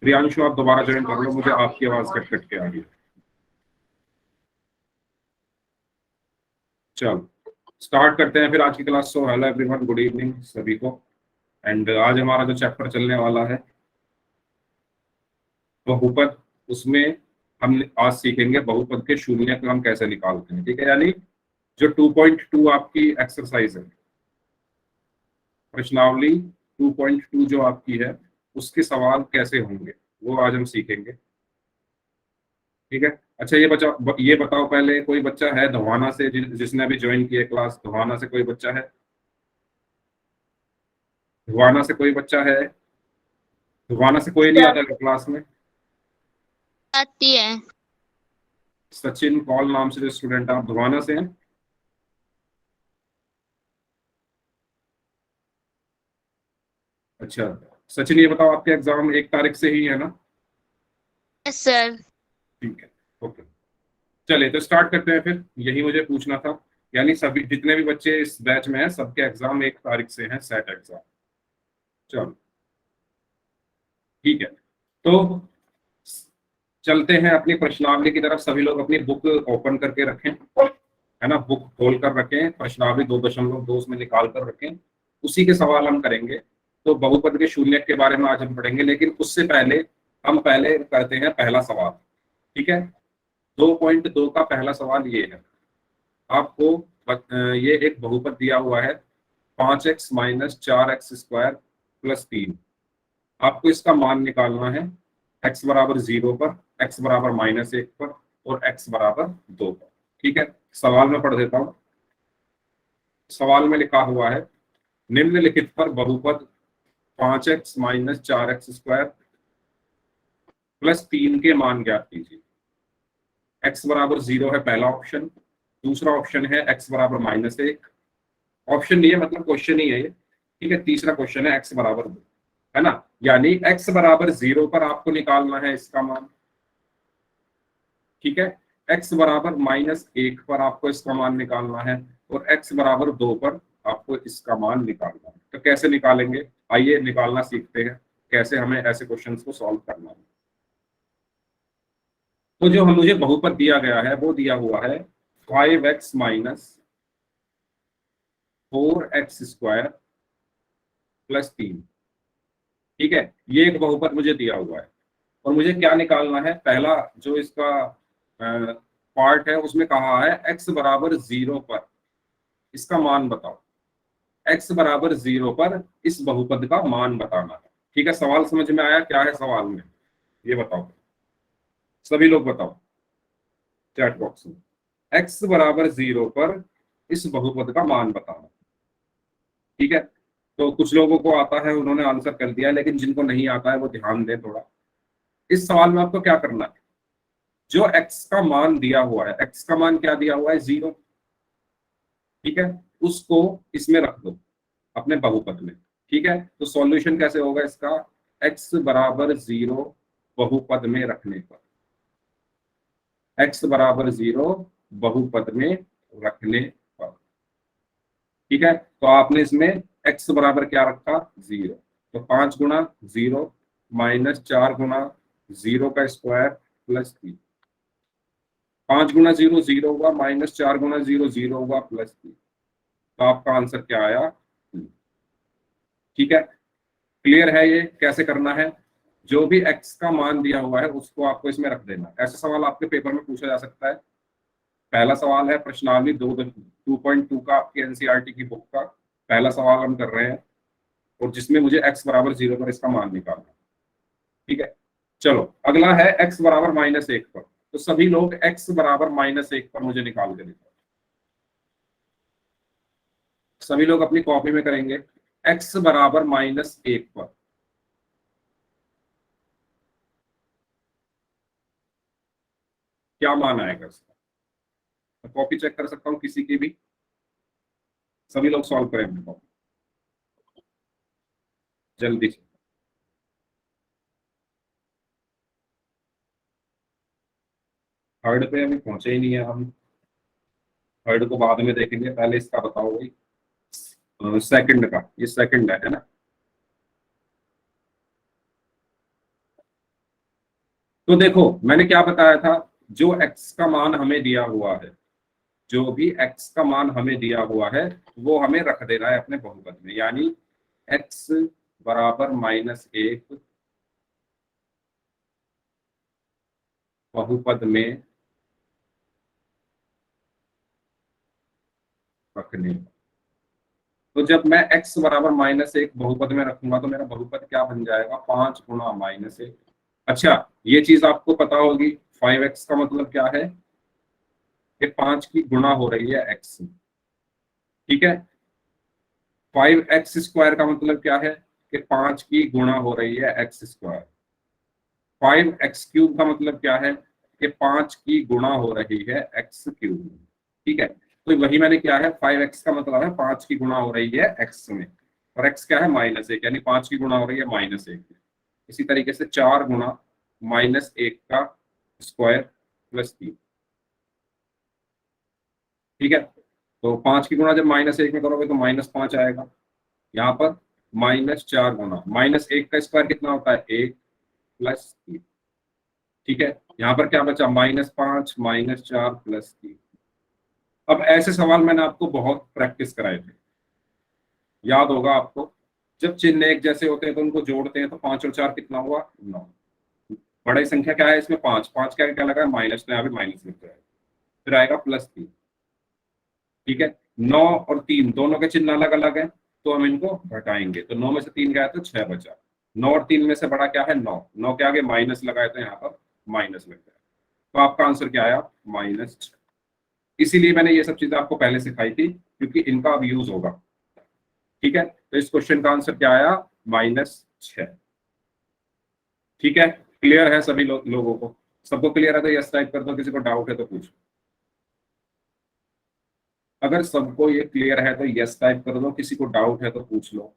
प्रियांशु आप दोबारा ज्वाइन कर लो, मुझे आपकी आवाज कट कट के आ रही है। चलो स्टार्ट करते हैं फिर आज की class. So hello everyone, good evening सभी को। एंड आज हमारा जो चैप्टर चलने वाला है बहुपद, उसमें हम आज सीखेंगे बहुपद के शून्य का हम कैसे निकालते हैं। ठीक है, यानी जो 2.2 आपकी एक्सरसाइज है, प्रश्नावली 2.2 जो आपकी है, उसके सवाल कैसे होंगे वो आज हम सीखेंगे। ठीक है। अच्छा ये बताओ पहले, कोई बच्चा है धवाना से जिसने अभी ज्वाइन किया क्लास? धवाना से कोई बच्चा है? धवाना से कोई बच्चा है? धवाना से कोई नहीं आता क्लास में? आती है। सचिन कौल नाम से जो स्टूडेंट, आप धवाना से हैं? अच्छा सचिन, ये बताओ आपके एग्जाम 1 तारीख से ही है ना? Yes sir. ठीक है, ओके। चलिए तो स्टार्ट करते हैं फिर, यही मुझे पूछना था। यानी सभी जितने भी बच्चे इस बैच में हैं सबके एग्जाम 1 तारीख से हैं, सेट एग्जाम। चलो ठीक है, तो चलते हैं अपनी प्रश्नावली की तरफ। सभी लोग अपनी बुक ओपन करके रखें, है ना, बुक खोल कर रखें, प्रश्नावली 2.2 उसमें निकाल कर रखें, उसी के सवाल हम करेंगे। तो बहुपद के शून्य के बारे में आज हम पढ़ेंगे, लेकिन उससे पहले हम पहले करते हैं पहला सवाल। ठीक है, 2.2 का पहला सवाल ये है। आपको ये एक बहुपद दिया हुआ है 5x माइनस 4x² प्लस 3। आपको इसका मान निकालना है x बराबर 0 पर, x बराबर -1 पर और x बराबर 2 पर। ठीक है, सवाल में पढ़ देता हूं। सवाल में लिखा हुआ है निम्नलिखित पर बहुपद 5x माइनस 4x² प्लस 3 के मान ज्ञात कीजिए। x बराबर 0 है पहला ऑप्शन, दूसरा ऑप्शन है x बराबर -1। ऑप्शन नहीं है, मतलब क्वेश्चन ही है ये। ठीक है, तीसरा क्वेश्चन है x बराबर 2, है ना। यानी x बराबर 0 पर आपको निकालना है इसका मान। ठीक है, x बराबर -1 पर आपको इसका मान निकालना है और x बराबर 2 पर आपको इसका मान निकालना है। तो कैसे निकालेंगे, आइए निकालना सीखते हैं कैसे हमें ऐसे क्वेश्चंस को सॉल्व करना है। तो जो हम मुझे बहुपद दिया गया है वो दिया हुआ है 5x माइनस 4x² प्लस 3। ठीक है, ये एक बहुपद मुझे दिया हुआ है और मुझे क्या निकालना है। पहला जो इसका पार्ट है उसमें कहा है x बराबर 0 पर इसका मान बताओ। x बराबर 0 पर इस बहुपद का मान बताना है। ठीक है, सवाल समझ में आया? क्या है सवाल में, ये बताओ, सभी लोग बताओ चैट बॉक्स में। x बराबर 0 पर इस बहुपद का मान बताना। ठीक है, तो कुछ लोगों को आता है, उन्होंने आंसर कर दिया, लेकिन जिनको नहीं आता है वो ध्यान दें थोड़ा। इस सवाल में आपको क्या करना है, जो x का मान दिया हुआ है, x का मान क्या दिया हुआ है 0। ठीक है, उसको इसमें रख दो अपने बहुपद में। ठीक है, तो सॉल्यूशन कैसे होगा इसका, x बराबर 0 बहुपद में रखने पर, x बराबर 0 बहुपद में रखने पर। ठीक है, तो आपने इसमें x बराबर क्या रखा 0, तो 5 गुणा 0 माइनस 4 गुणा 0 का स्क्वायर प्लस 3। 5 गुणा 0 0 हुआ, माइनस 4 गुणा 0 0 हुआ, प्लस 3। तो आपका आंसर क्या आया 2। ठीक है, क्लियर है ये कैसे करना है। जो भी x का मान दिया हुआ है उसको आपको इसमें रख देना। ऐसा सवाल आपके पेपर में पूछा जा सकता है। पहला सवाल है प्रश्नावली 2.2 का, आपकी एनसीईआरटी की बुक का पहला सवाल हम कर रहे हैं, और जिसमें मुझे x बराबर 0 पर इसका मान निकालना है। ठीक है, चलो अगला है x बराबर -1 पर। तो सभी लोग x बराबर -1 पर मुझे निकाल के दिखाओ। सभी लोग अपनी कॉपी में करेंगे x बराबर -1 पर। क्या मान आएगा इसका, तो कॉपी चेक कर सकता हूँ किसी की भी। सभी लोग सॉल्व करें अपनी कॉपी जल्दी से। थर्ड पे अभी पहुंचे ही नहीं है हम, थर्ड को बाद में देखेंगे, पहले इसका बताओ भाई। सेकंड का, ये सेकंड है ना। तो देखो मैंने क्या बताया था, जो x का मान हमें दिया हुआ है, जो भी x का मान हमें दिया हुआ है वो हमें रख देना है अपने बहुपद में, यानी x बराबर -1 बहुपद में रखने। तो जब मैं x बराबर -1 बहुपद में रखूंगा तो मेरा बहुपद क्या बन जाएगा, 5 गुना -1। अच्छा, ये चीज आपको पता होगी, 5x का मतलब क्या है कि 5 की गुणा हो रही है x। ठीक है, 5x² का मतलब क्या है कि 5 की गुणा हो रही है x²। 5x³ का मतलब क्या है कि 5 की गुणा हो रही है x³। ठीक है, तो वही मैंने किया है, 5x का मतलब है 5 की गुणा हो रही है x में, और x क्या है -1, यानी 5 की गुणा हो रही है -1। इसी तरीके से 4 गुणा -1 का स्क्वायर +3। ठीक है, तो 5 की गुणा जब -1 में करोगे तो -5 आएगा। यहाँ पर -4 गुना -1 का स्क्वायर कितना होता है, 1 +3। ठीक है, यहाँ पर क्या बचा, -5 -4 +3। अब ऐसे सवाल मैंने आपको बहुत प्रैक्टिस कराए थे, याद होगा आपको। जब चिन्ह एक जैसे होते हैं तो उनको जोड़ते हैं तो 5 और 4 कितना हुआ, 9। बड़ी संख्या क्या है इसमें, 5, 5 क्या क्या लगा है, माइनस, तो यहाँ भी माइनस लिख रहा है, फिर आएगा +3। ठीक है, 9 और 3 दोनों के चिन्ह अलग अलग है, तो हम इनको घटाएंगे, तो 9 में से 3 गया तो 6 बचा। 9 और 3 में से बड़ा क्या है, 9, 9 के आगे माइनस लगाए तो यहाँ पर माइनस लग जाए, तो आपका आंसर क्या आया, -6। इसीलिए मैंने ये सब चीजें आपको पहले सिखाई थी, क्योंकि इनका अब यूज होगा। ठीक है, तो इस क्वेश्चन का आंसर क्या आया, -6। ठीक है, क्लियर है सभी लोगों को, सबको क्लियर है तो यस टाइप कर दो, किसी को डाउट है तो पूछो। अगर सबको ये क्लियर है तो यस टाइप कर दो, किसी को डाउट है तो पूछ लो।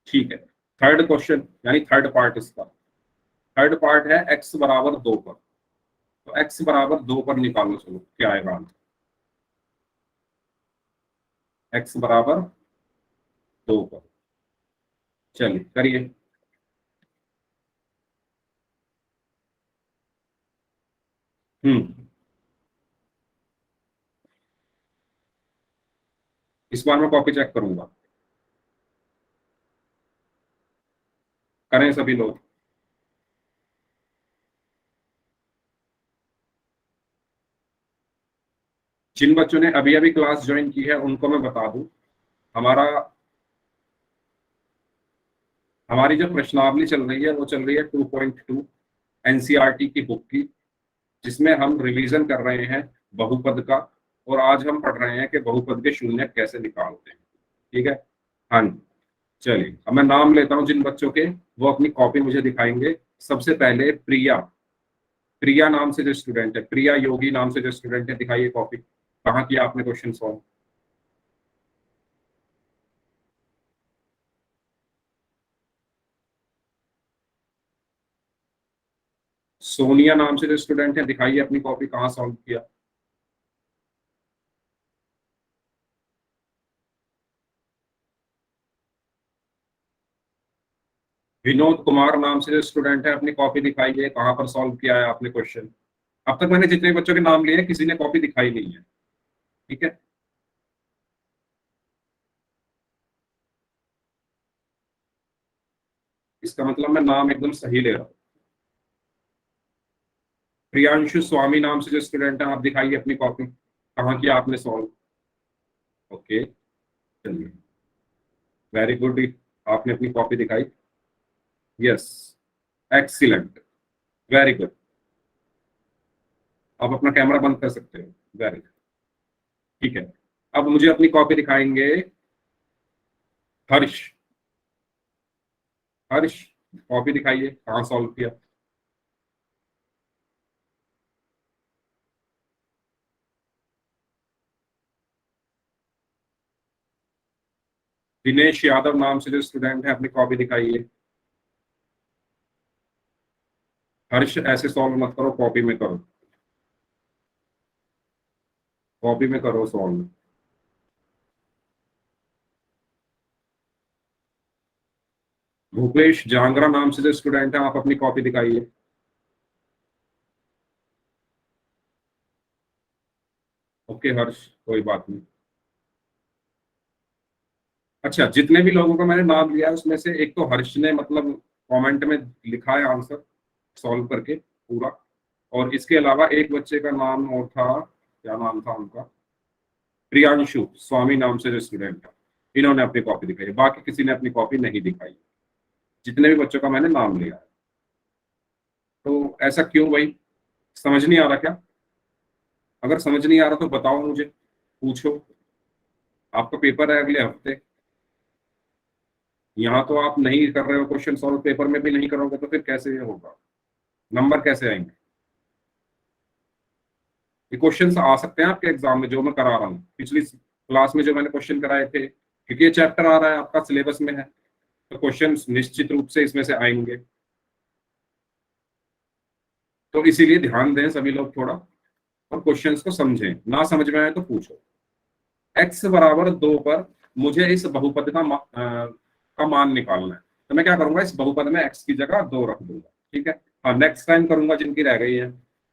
ठीक है, थर्ड क्वेश्चन यानी थर्ड पार्ट इसका, थर्ड पार्ट है x बराबर 2 पर। तो x बराबर 2 पर निकालो, चलो क्या आएगा आंसर, x बराबर 2 पर, चलिए करिए। हम्म, इस बार मैं कॉपी चेक करूंगा, करें सभी लोग। जिन बच्चों ने अभी अभी क्लास ज्वाइन की है उनको मैं बता दूं, हमारा हमारी जो प्रश्नावली चल रही है वो चल रही है 2.2 एनसीईआरटी की बुक की, जिसमें हम रिवीजन कर रहे हैं बहुपद का, और आज हम पढ़ रहे हैं कि बहुपद के शून्य कैसे निकालते हैं। ठीक है, हाँ जी, चलिए अब मैं नाम लेता हूं जिन बच्चों के, वो अपनी कॉपी मुझे दिखाएंगे। सबसे पहले प्रिया, प्रिया नाम से जो स्टूडेंट है, प्रिया योगी नाम से जो स्टूडेंट है, दिखाइए कॉपी, कहाँ किया आपने क्वेश्चन सॉल्व। सोनिया नाम से जो स्टूडेंट है, दिखाइए अपनी कॉपी, कहाँ सॉल्व किया। विनोद कुमार नाम से जो स्टूडेंट है, अपनी कॉपी दिखाइए, कहाँ पर सॉल्व किया है आपने क्वेश्चन। अब तक मैंने जितने बच्चों के नाम लिए किसी ने कॉपी दिखाई नहीं है। ठीक है, इसका मतलब मैं नाम एकदम सही ले रहा हूँ। प्रियांशु स्वामी नाम से जो स्टूडेंट है, आप दिखाइए अपनी कॉपी, कहाँ किया आपने सॉल्व। ओके, चलिए, वेरी गुड, आपने अपनी कॉपी दिखाई। Yes, excellent, very good. आप अपना कैमरा बंद कर सकते हो, वेरी गुड। ठीक है, अब मुझे अपनी कॉपी दिखाएंगे हर्ष। हर्ष, कॉपी दिखाइए, कहाँ सॉल्व किया। दिनेश यादव नाम से जो स्टूडेंट है, अपनी कॉपी दिखाइए। हर्ष, ऐसे सॉल्व मत करो, कॉपी में करो, कॉपी में करो सॉल्व। भूपेश जांगरा नाम से जो स्टूडेंट है, आप अपनी कॉपी दिखाइए। ओके हर्ष, कोई बात नहीं। अच्छा, जितने भी लोगों का मैंने नाम लिया है उसमें से एक तो हर्ष ने मतलब कमेंट में लिखा है आंसर सॉल्व करके पूरा, और इसके अलावा एक बच्चे का नाम और था, क्या नाम था उनका, प्रियांशु स्वामी नाम से जो स्टूडेंट था, इन्होंने अपनी कॉपी दिखाई है, बाकी किसी ने अपनी कॉपी नहीं दिखाई, जितने भी बच्चों का मैंने नाम लिया है। तो ऐसा क्यों भाई, समझ नहीं आ रहा क्या? अगर समझ नहीं आ रहा तो बताओ मुझे, पूछो। आपका पेपर है अगले हफ्ते, यहाँ तो आप नहीं कर रहे हो क्वेश्चन सॉल्व, पेपर में भी नहीं करोगे तो फिर कैसे ये होगा, नंबर कैसे आएंगे? ये क्वेश्चंस आ सकते हैं आपके एग्जाम में जो मैं करा रहा हूँ, पिछली क्लास में जो मैंने क्वेश्चन कराए थे, क्योंकि ये चैप्टर आ रहा है आपका सिलेबस में है, तो क्वेश्चंस निश्चित रूप से इसमें से आएंगे। तो इसीलिए ध्यान दें सभी लोग थोड़ा, और क्वेश्चंस को समझें, ना समझ में आए तो पूछो। x बराबर 2 पर मुझे इस बहुपद का मान निकालना है, तो मैं क्या करूंगा, इस बहुपद में x की जगह 2 रख दूंगा, ठीक है। हाँ, नेक्स्ट टाइम करूंगा जिनकी रह गई है,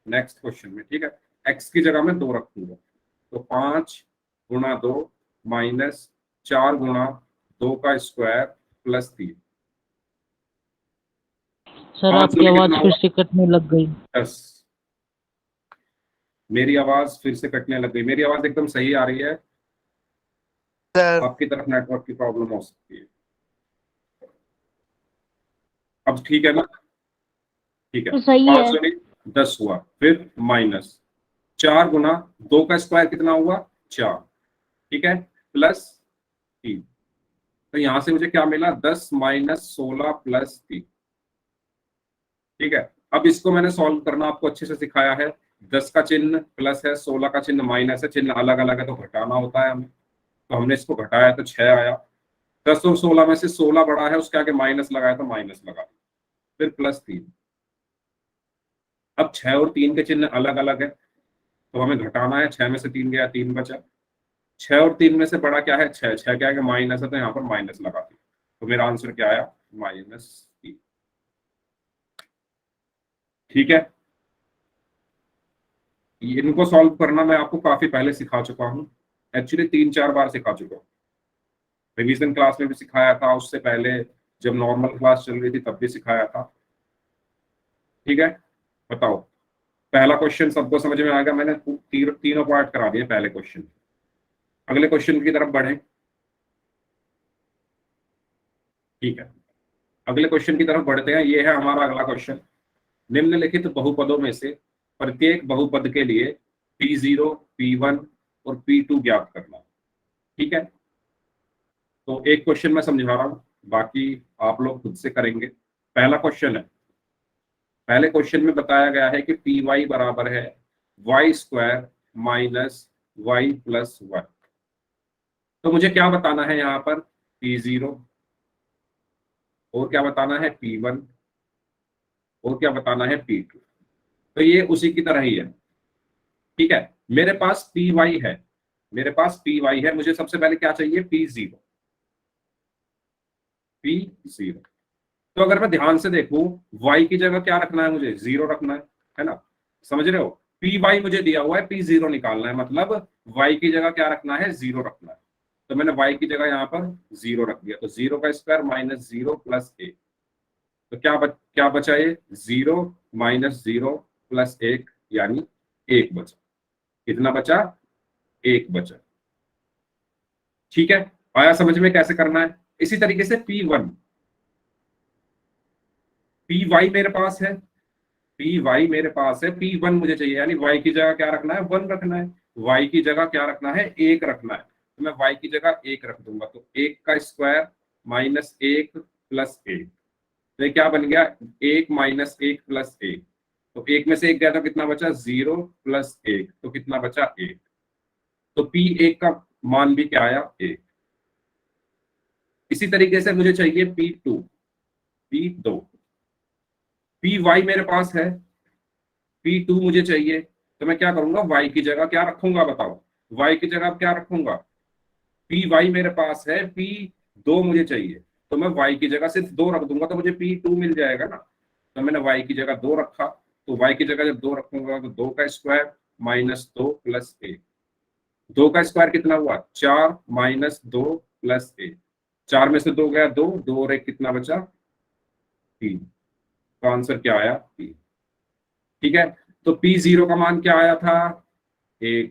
नेक्स्ट क्वेश्चन में, ठीक है। x की जगह में 2 रखूंगा, तो 5 गुणा 2 माइनस 4 गुणा 2 का स्क्वायर प्लस 3। सर आपकी आवाज फिर से कटने लग गई। 10। मेरी आवाज फिर से कटने लग गई, मेरी आवाज एकदम सही आ रही है? सर आपकी तरफ नेटवर्क की प्रॉब्लम हो सकती है। अब ठीक है ना? ठीक है, सही 5 है। जोड़ी 10 हुआ, फिर माइनस 4 गुना 2 का स्क्वायर कितना हुआ, 4, ठीक है, प्लस 3। तो यहां से मुझे क्या मिला, 10 माइनस 16 प्लस 3, ठीक है। अब इसको मैंने सॉल्व करना आपको अच्छे से सिखाया है, 10 का चिन्ह प्लस है, 16 का चिन्ह माइनस है, चिन्ह अलग अलग है तो घटाना होता है हमें, तो हमने इसको घटाया तो 6 आया। 10 और 16 में से 16 बड़ा है, उसके आगे माइनस लगाया तो माइनस लगा, फिर प्लस 3। अब 6 और 3 के चिन्ह अलग अलग है, तो हमें घटाना है, 6 में से 3 गया, 3 बचा। 6 और 3 में से बड़ा क्या है, 6, 6 क्या है, माइनस है, तो यहाँ पर माइनस लगा दी, तो मेरा आंसर क्या आया, -3, ठीक है। इनको सॉल्व करना मैं आपको काफी पहले सिखा चुका हूँ, एक्चुअली 3-4 बार सिखा चुका हूँ, रिवीजन क्लास में भी सिखाया था, उससे पहले जब नॉर्मल क्लास चल रही थी तब भी सिखाया था, ठीक है। बताओ, पहला क्वेश्चन सबको समझ में आ गया? मैंने तीनों पार्ट करा दिए पहले क्वेश्चन। अगले क्वेश्चन की तरफ बढ़े, ठीक है, अगले क्वेश्चन की तरफ बढ़ते हैं। ये है हमारा अगला क्वेश्चन, निम्नलिखित बहुपदों में से प्रत्येक बहुपद के लिए P0, P1 और P2 ज्ञात करना, ठीक है। तो एक क्वेश्चन मैं समझा रहा हूं, बाकी आप लोग खुद से करेंगे। पहला क्वेश्चन है, पहले क्वेश्चन में बताया गया है कि Py बराबर है y² माइनस y प्लस 1। तो मुझे क्या बताना है यहाँ पर, P0, और क्या बताना है P1, और क्या बताना है P2। तो ये उसी की तरह ही है, ठीक है। मेरे पास Py है, मेरे पास Py है, मुझे सबसे पहले क्या चाहिए, P0, P0। तो अगर मैं ध्यान से देखूं, y की जगह क्या रखना है, मुझे 0 रखना है ना, समझ रहे हो। Py मुझे दिया हुआ है, P0 निकालना है, मतलब y की जगह क्या रखना है, 0 रखना है। तो मैंने y की जगह यहाँ पर 0 रख दिया, तो 0 का स्क्वायर माइनस 0 प्लस 1। तो क्या बचा, ये 0 माइनस 0 प्लस 1, यानी 1 बचा। कितना बचा, 1 बचा, ठीक है। आया समझ में कैसे करना है? इसी तरीके से P1, Py मेरे पास है, Py मेरे पास है, P1 मुझे चाहिए, यानी y की जगह क्या रखना है, 1 रखना है, y की जगह क्या रखना है, 1 रखना है। तो मैं y की जगह 1 रख दूंगा, तो 1 का स्क्वायर माइनस 1 प्लस 1, तो ये क्या बन गया, 1 माइनस 1 प्लस 1। तो 1 में से 1 गया तो कितना बचा, 0 प्लस 1, तो कितना बचा, 1। तो P1 का मान भी क्या आया, 1। इसी तरीके से मुझे चाहिए P2, P2, Py मेरे पास है, P2 मुझे चाहिए, तो मैं क्या करूंगा, y की जगह क्या रखूंगा, बताओ, y की जगह क्या रखूंगा, Py मेरे पास है, P2 मुझे चाहिए, तो मैं y की जगह सिर्फ 2 रख दूंगा तो मुझे P2 मिल जाएगा ना। तो मैंने y की जगह 2 रखा, तो y की जगह जब 2 रखूंगा तो 2 का स्क्वायर माइनस 2 प्लस 1। 2 का स्क्वायर कितना हुआ? 4 माइनस 2 प्लस 1। 4 में से 2 गया 2, 2 और 1 कितना बचा? 3। तो आंसर क्या आया? 3। ठीक है, तो P0 का मान क्या आया था? 1।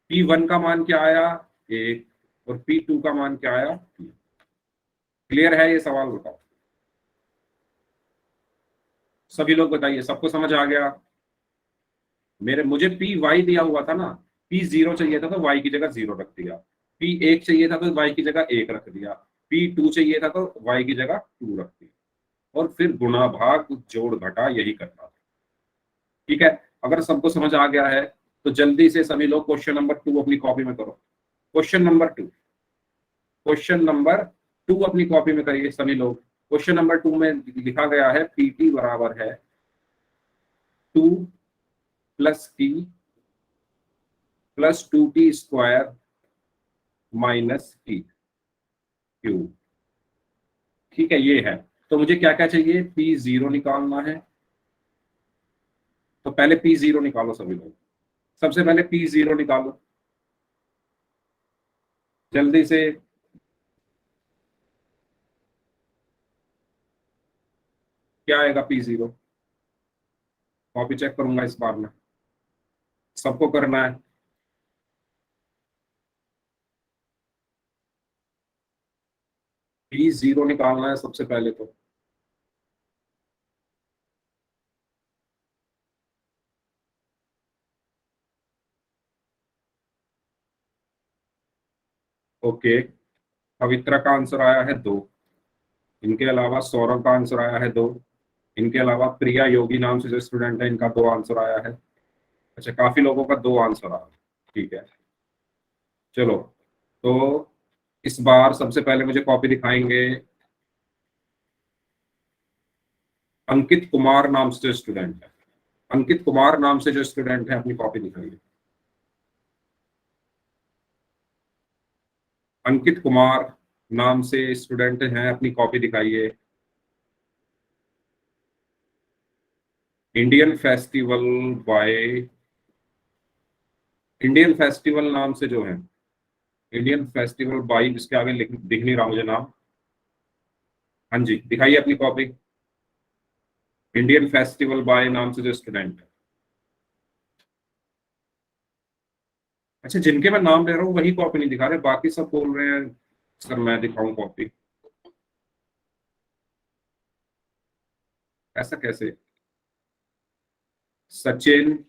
P1 का मान क्या आया? 1। और P2 का मान क्या आया? 3। क्लियर है ये सवाल? बताओ सभी लोग, बताइए सबको समझ आ गया? मुझे Py दिया हुआ था ना, P0 चाहिए था तो y की जगह 0 रख दिया, P1 चाहिए था तो y की जगह 1 रख दिया, P2 चाहिए था तो y की जगह 2 रख दिया, और फिर गुणा भाग जोड़ घटा यही करना था। ठीक है, अगर सबको समझ आ गया है तो जल्दी से सभी लोग क्वेश्चन नंबर 2 अपनी कॉपी में करो। क्वेश्चन नंबर 2, क्वेश्चन नंबर 2 अपनी कॉपी में करिए सभी लोग। क्वेश्चन नंबर 2 में लिखा गया है PT बराबर है 2 plus T plus 2T square minus T cube. ठीक है, ये है। तो मुझे क्या क्या चाहिए? P0 निकालना है। तो पहले P0 निकालो सभी लोग, सबसे पहले P0 निकालो जल्दी से। क्या आएगा P0? कॉपी चेक करूंगा इस बार में, सबको करना है। P0 निकालना है सबसे पहले तो। ओके, पवित्रा का आंसर आया है 2। इनके अलावा सौरभ का आंसर आया है 2। इनके अलावा प्रिया योगी नाम से जो स्टूडेंट है, इनका 2 आंसर आया है। अच्छा, काफी लोगों का 2 आंसर आया। ठीक है, चलो। तो इस बार सबसे पहले मुझे कॉपी दिखाएंगे अंकित कुमार नाम से जो स्टूडेंट है। अंकित कुमार नाम से जो स्टूडेंट है, अपनी कॉपी दिखाइए। अंकित कुमार नाम से स्टूडेंट हैं, अपनी कॉपी दिखाइए। Indian festival bye, Indian festival नाम से जो है, इंडियन फेस्टिवल बाय, इसके आगे दिख नहीं रहा मुझे नाम। हाँ जी, दिखाइए अपनी कॉपी। इंडियन फेस्टिवल बाय नाम से जो स्टूडेंट है। अच्छा, जिनके मैं नाम ले रहा हूँ वही कॉपी नहीं दिखा रहे, बाकी सब बोल रहे हैं सर मैं दिखाऊं कॉपी। ऐसा कैसे? सचिन,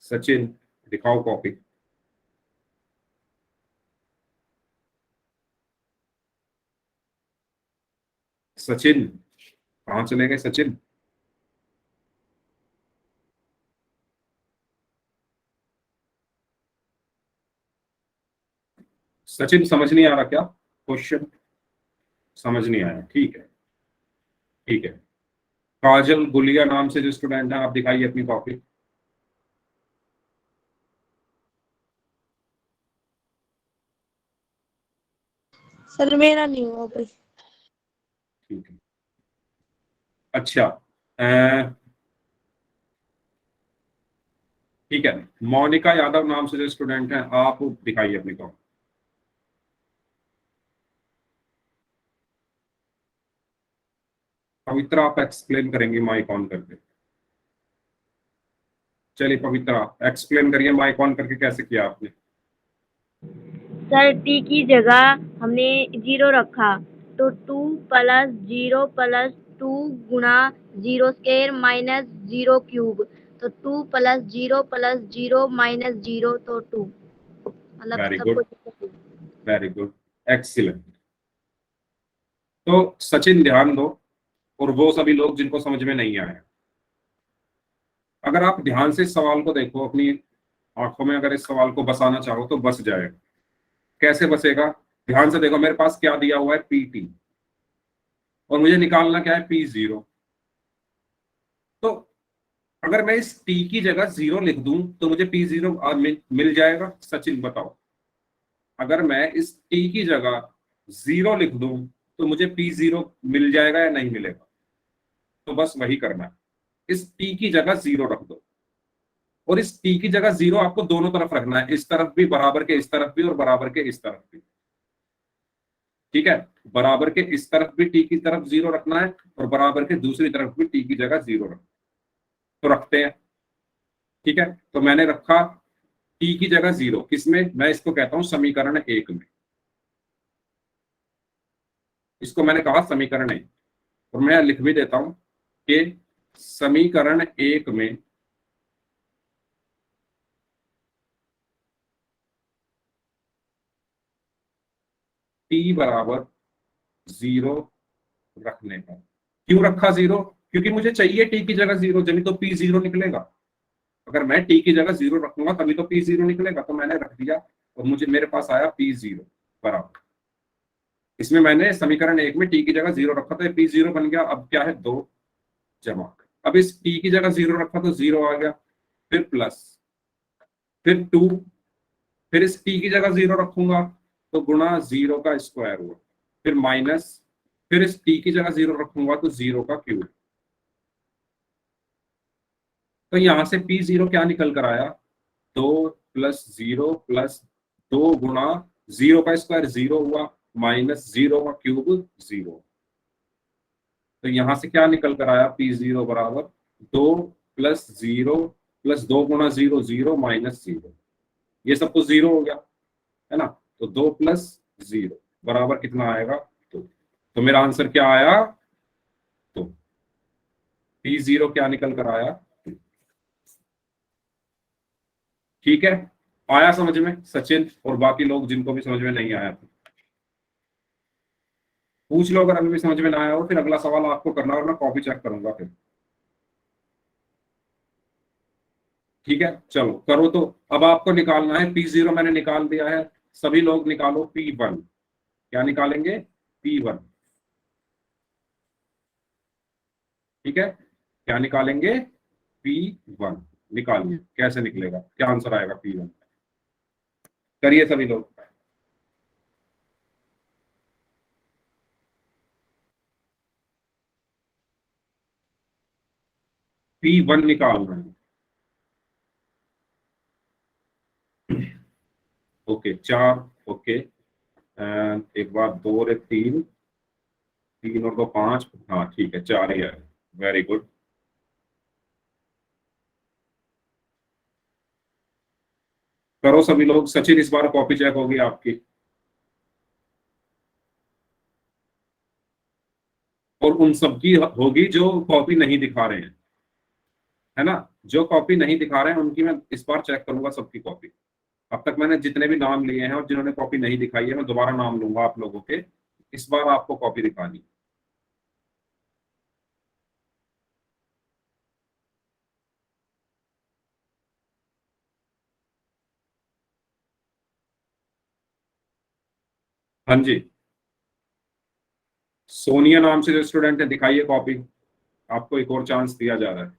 सचिन दिखाओ कॉपी। सचिन कहाँ चले गए? सचिन, सचिन समझ नहीं आ रहा क्या क्वेश्चन? समझ नहीं आया, ठीक है। ठीक है, काजल गुलिया नाम से जो स्टूडेंट है, आप दिखाइए अपनी कॉपी। सर मेरा नहीं हुआ भाई। ठीक है, अच्छा। अ, ठीक है, मोनिका यादव नाम से जो स्टूडेंट है, आप दिखाइए अपनी कॉपी। पवित्रा आप एक्सप्लेन करेंगे माइक ऑन करके। चलिए पवित्रा एक्सप्लेन करिए माइक ऑन करके कैसे किया आपने। सर टी की जगह हमने 0 रखा, तो 2 प्लस 0 प्लस 2 गुणा 0 स्क्वायर माइनस 0 क्यूब, तो 2 प्लस 0 प्लस 0 माइनस 0 तो 2, मतलब वेरी सब गुड, कुछ। Very good, excellent. तो सचिन ध्यान दो, और वो सभी लोग जिनको समझ में नहीं आया, अगर आप ध्यान से इस सवाल को देखो, अपनी आंखों में अगर इस सवाल को बसाना चाहो तो बस जाएगा। कैसे बसेगा? ध्यान से देखो, मेरे पास क्या दिया हुआ है? PT, और मुझे निकालना क्या है? P0। तो अगर मैं इस T की जगह 0 लिख दूं तो मुझे P0 मिल जाएगा। सचिन बताओ, अगर मैं इस टी की जगह 0 लिख दूं तो मुझे P0 मिल जाएगा या नहीं मिलेगा? तो बस वही करना है, इस टी की जगह 0 रख दो, और इस टी की जगह 0 आपको दोनों तरफ रखना है, इस तरफ भी बराबर के इस तरफ भी और बराबर के इस तरफ भी। ठीक है, बराबर के इस तरफ भी टी की तरफ 0 रखना है और बराबर के दूसरी तरफ भी टी की जगह 0 रखना है। तो रखते हैं। ठीक है, तो मैंने रखा टी की जगह 0 किसमें? मैं इसको कहता हूं समीकरण 1 में। इसको मैंने कहा समीकरण 1, और मैं लिख भी देता हूं कि समीकरण 1 में टी बराबर 0 रखने का। क्यों रखा 0? क्योंकि मुझे चाहिए टी की जगह 0, जब तो P0 निकलेगा। अगर मैं टी की जगह 0 रखूंगा तभी तो P0 निकलेगा। तो मैंने रख दिया और मुझे मेरे पास आया P0 बराबर, इसमें मैंने समीकरण 1 में टी की जगह 0 रखा था, P0 बन गया। अब क्या है? 2 जमा, अब इस टी की जगह 0 रखा तो 0 आ गया, फिर प्लस, फिर 2, फिर इस टी की जगह 0 रखूंगा तो गुणा 0 का स्क्वायर हुआ, फिर माइनस, फिर इस टी की जगह 0 रखूंगा तो 0 का क्यूब। तो यहां से P0 क्या निकल कर आया? 2 प्लस 0 प्लस 2 गुणा 0 का स्क्वायर 0 हुआ, माइनस 0 का क्यूब 0। तो यहां से क्या निकल कर आया? P0 बराबर 2 प्लस 0 प्लस 2 गुणा 0 0 माइनस 0, ये सब तो 0 हो गया है ना। तो 2 प्लस 0 बराबर कितना आएगा? 2। तो मेरा आंसर क्या आया? तो P0 क्या निकल कर आया? 2। ठीक है, आया समझ में सचिन और बाकी लोग जिनको भी समझ में नहीं आया तो पूछ लो, अगर अभी भी समझ में ना आया हो फिर अगला सवाल आपको करना और मैं कॉपी चेक करूंगा फिर। ठीक है, चलो करो। तो अब आपको निकालना है P0, मैंने निकाल दिया है, सभी लोग निकालो P1। क्या निकालेंगे? P1। ठीक है, क्या निकालेंगे? P1 निकालिए, कैसे निकलेगा, क्या आंसर आएगा P1? करिए सभी लोग। P1 निकालना है। ओके 4, ओके, एक बार 2 और 3, 3 और 2 5, हाँ ठीक है 4 ही है। Very good. करो सभी लोग। सचिन इस बार कॉपी चेक होगी आपकी, और उन सबकी होगी जो कॉपी नहीं दिखा रहे हैं, है ना। जो कॉपी नहीं दिखा रहे हैं उनकी मैं इस बार चेक करूंगा सबकी कॉपी। अब तक मैंने जितने भी नाम लिए हैं और जिन्होंने कॉपी नहीं दिखाई है मैं दोबारा नाम लूंगा आप लोगों के। इस बार आपको कॉपी दिखानी है। हाँ जी, सोनिया नाम से जो स्टूडेंट है दिखाइए कॉपी, आपको एक और चांस दिया जा रहा है।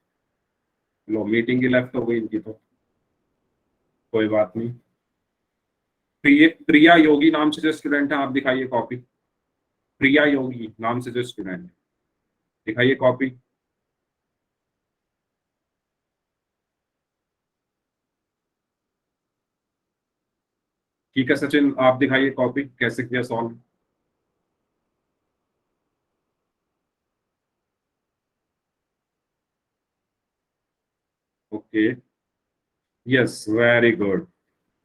लो मीटिंग ही लेफ्ट हो गई इनकी, तो कोई बात नहीं। प्रिया योगी नाम से जो स्टूडेंट है आप दिखाइए कॉपी। प्रिया योगी नाम से जो स्टूडेंट है दिखाइए कॉपी। ठीक है सचिन, आप दिखाइए कॉपी कैसे किया solve. Okay, yes very good,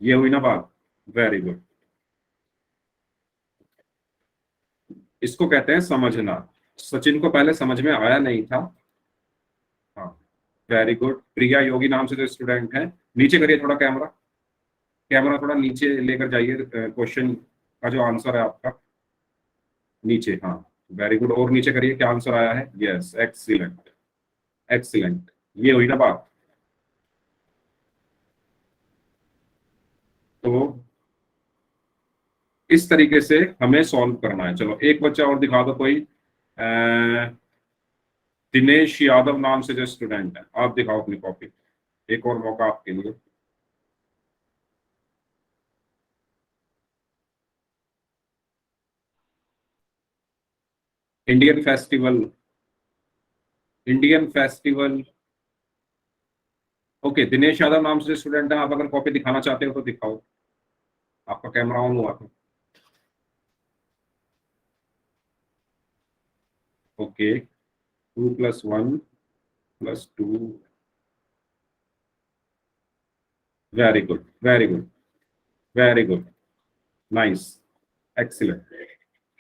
ये हुई ना बात, वेरी गुड। इसको कहते हैं समझना। सचिन को पहले समझ में आया नहीं था। हाँ वेरी गुड। प्रिया योगी नाम से जो स्टूडेंट है, नीचे करिए थोड़ा कैमरा, कैमरा थोड़ा नीचे लेकर जाइए, क्वेश्चन का जो आंसर है आपका नीचे। हाँ वेरी गुड, और नीचे करिए क्या आंसर आया है। यस एक्सीलेंट, एक्सीलेंट, ये हुई ना बात। तो इस तरीके से हमें सॉल्व करना है। चलो एक बच्चा और दिखा दो कोई, दिनेश यादव नाम से जो स्टूडेंट है आप दिखाओ अपनी कॉपी, एक और मौका आपके लिए। Indian festival, Indian festival. Okay, Dinesh Yadav नाम से स्टूडेंट है, आप अगर कॉपी दिखाना चाहते हो तो दिखाओ, आपका कैमरा ऑन हुआ था। Okay, 2 + 1 + 2, very good, very good, very good, nice, excellent.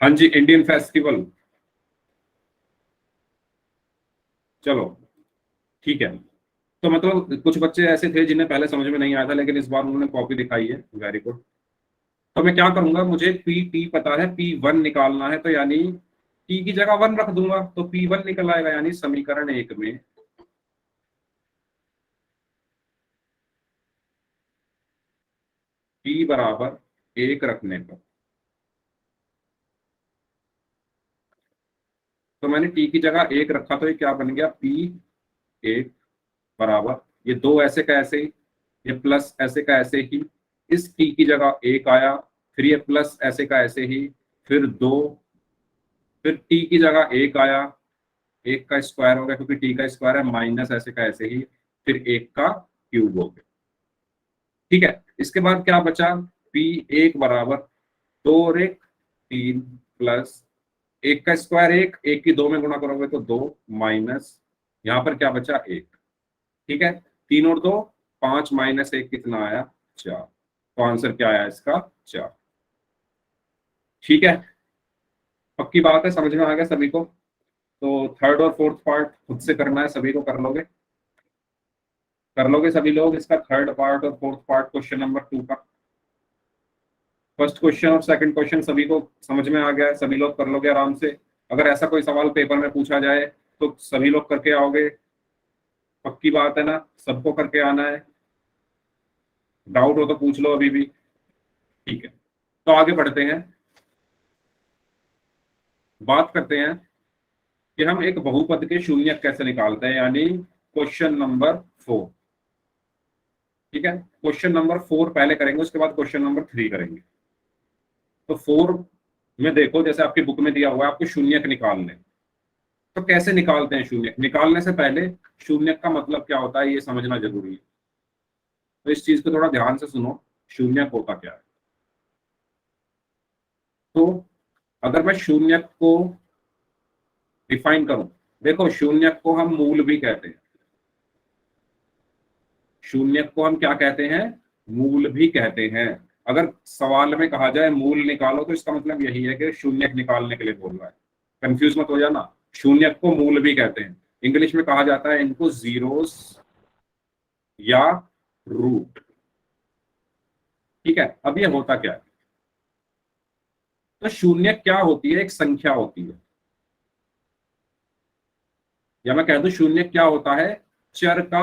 हाँ जी, इंडियन फेस्टिवल, चलो ठीक है। तो मतलब कुछ बच्चे ऐसे थे जिन्हें पहले समझ में नहीं आया था, लेकिन इस बार उन्होंने कॉपी दिखाई है, वेरी गुड। तो मैं क्या करूंगा, मुझे पी टी पता है, P1 निकालना है, तो यानी टी की जगह 1 रख दूंगा तो P1 निकल आएगा, यानी समीकरण 1 में P बराबर 1 रखने पर, तो मैंने टी की जगह 1 रखा तो ये क्या बन गया, P1 बराबर, ये 2 ऐसे का ऐसे ही, ये प्लस ऐसे का ऐसे ही, इस टी की जगह 1 आया, फिर ये प्लस ऐसे का ऐसे ही, फिर 2, फिर टी की जगह 1 आया, 1 का स्क्वायर हो गया क्योंकि टी का स्क्वायर है, माइनस ऐसे का ऐसे ही, फिर 1 का क्यूब हो गया। ठीक है, इसके बाद क्या बचा, P1 बराबर 2 और 1 3 प्लस 1 का स्क्वायर 1, 1 की 2 में गुणा करोगे तो 2, माइनस यहाँ पर क्या बचा 1। ठीक है, 3 और 2 5, माइनस 1 कितना आया, 4। तो आंसर क्या आया इसका, 4। ठीक है, पक्की बात है, समझ में आ गया सभी को। तो थर्ड और फोर्थ पार्ट खुद से करना है, सभी को कर लोगे, कर लोगे सभी लोग इसका थर्ड पार्ट और फोर्थ पार्ट क्वेश्चन नंबर 2 का। फर्स्ट क्वेश्चन और सेकंड क्वेश्चन सभी को समझ में आ गया है, सभी लोग कर लोगे आराम से। अगर ऐसा कोई सवाल पेपर में पूछा जाए तो सभी लोग करके आओगे, पक्की बात है ना, सबको करके आना है, डाउट हो तो पूछ लो अभी भी। ठीक है, तो आगे बढ़ते हैं, बात करते हैं कि हम एक बहुपद के शून्यक कैसे निकालते हैं, यानी क्वेश्चन नंबर 4। ठीक है, क्वेश्चन नंबर 4 पहले करेंगे, उसके बाद क्वेश्चन नंबर 3 करेंगे। तो 4 में देखो, जैसे आपकी बुक में दिया हुआ है आपको शून्यक निकालने, तो कैसे निकालते हैं शून्यक। निकालने से पहले शून्यक का मतलब क्या होता है ये समझना जरूरी है, तो इस चीज को थोड़ा ध्यान से सुनो, शून्यक होता क्या है। तो अगर मैं शून्यक को डिफाइन करूं, देखो शून्यक को हम मूल भी कहते हैं, शून्यक को हम क्या कहते हैं, मूल भी कहते हैं। अगर सवाल में कहा जाए मूल निकालो तो इसका मतलब यही है कि शून्यक निकालने के लिए बोल रहा है, कंफ्यूज मत हो जाना। शून्यक को मूल भी कहते हैं, इंग्लिश में कहा जाता है इनको जीरोस या रूट। ठीक है, अब ये होता क्या है, तो शून्यक क्या होती है, एक संख्या होती है, या मैं कह दूं शून्यक क्या होता है, चर का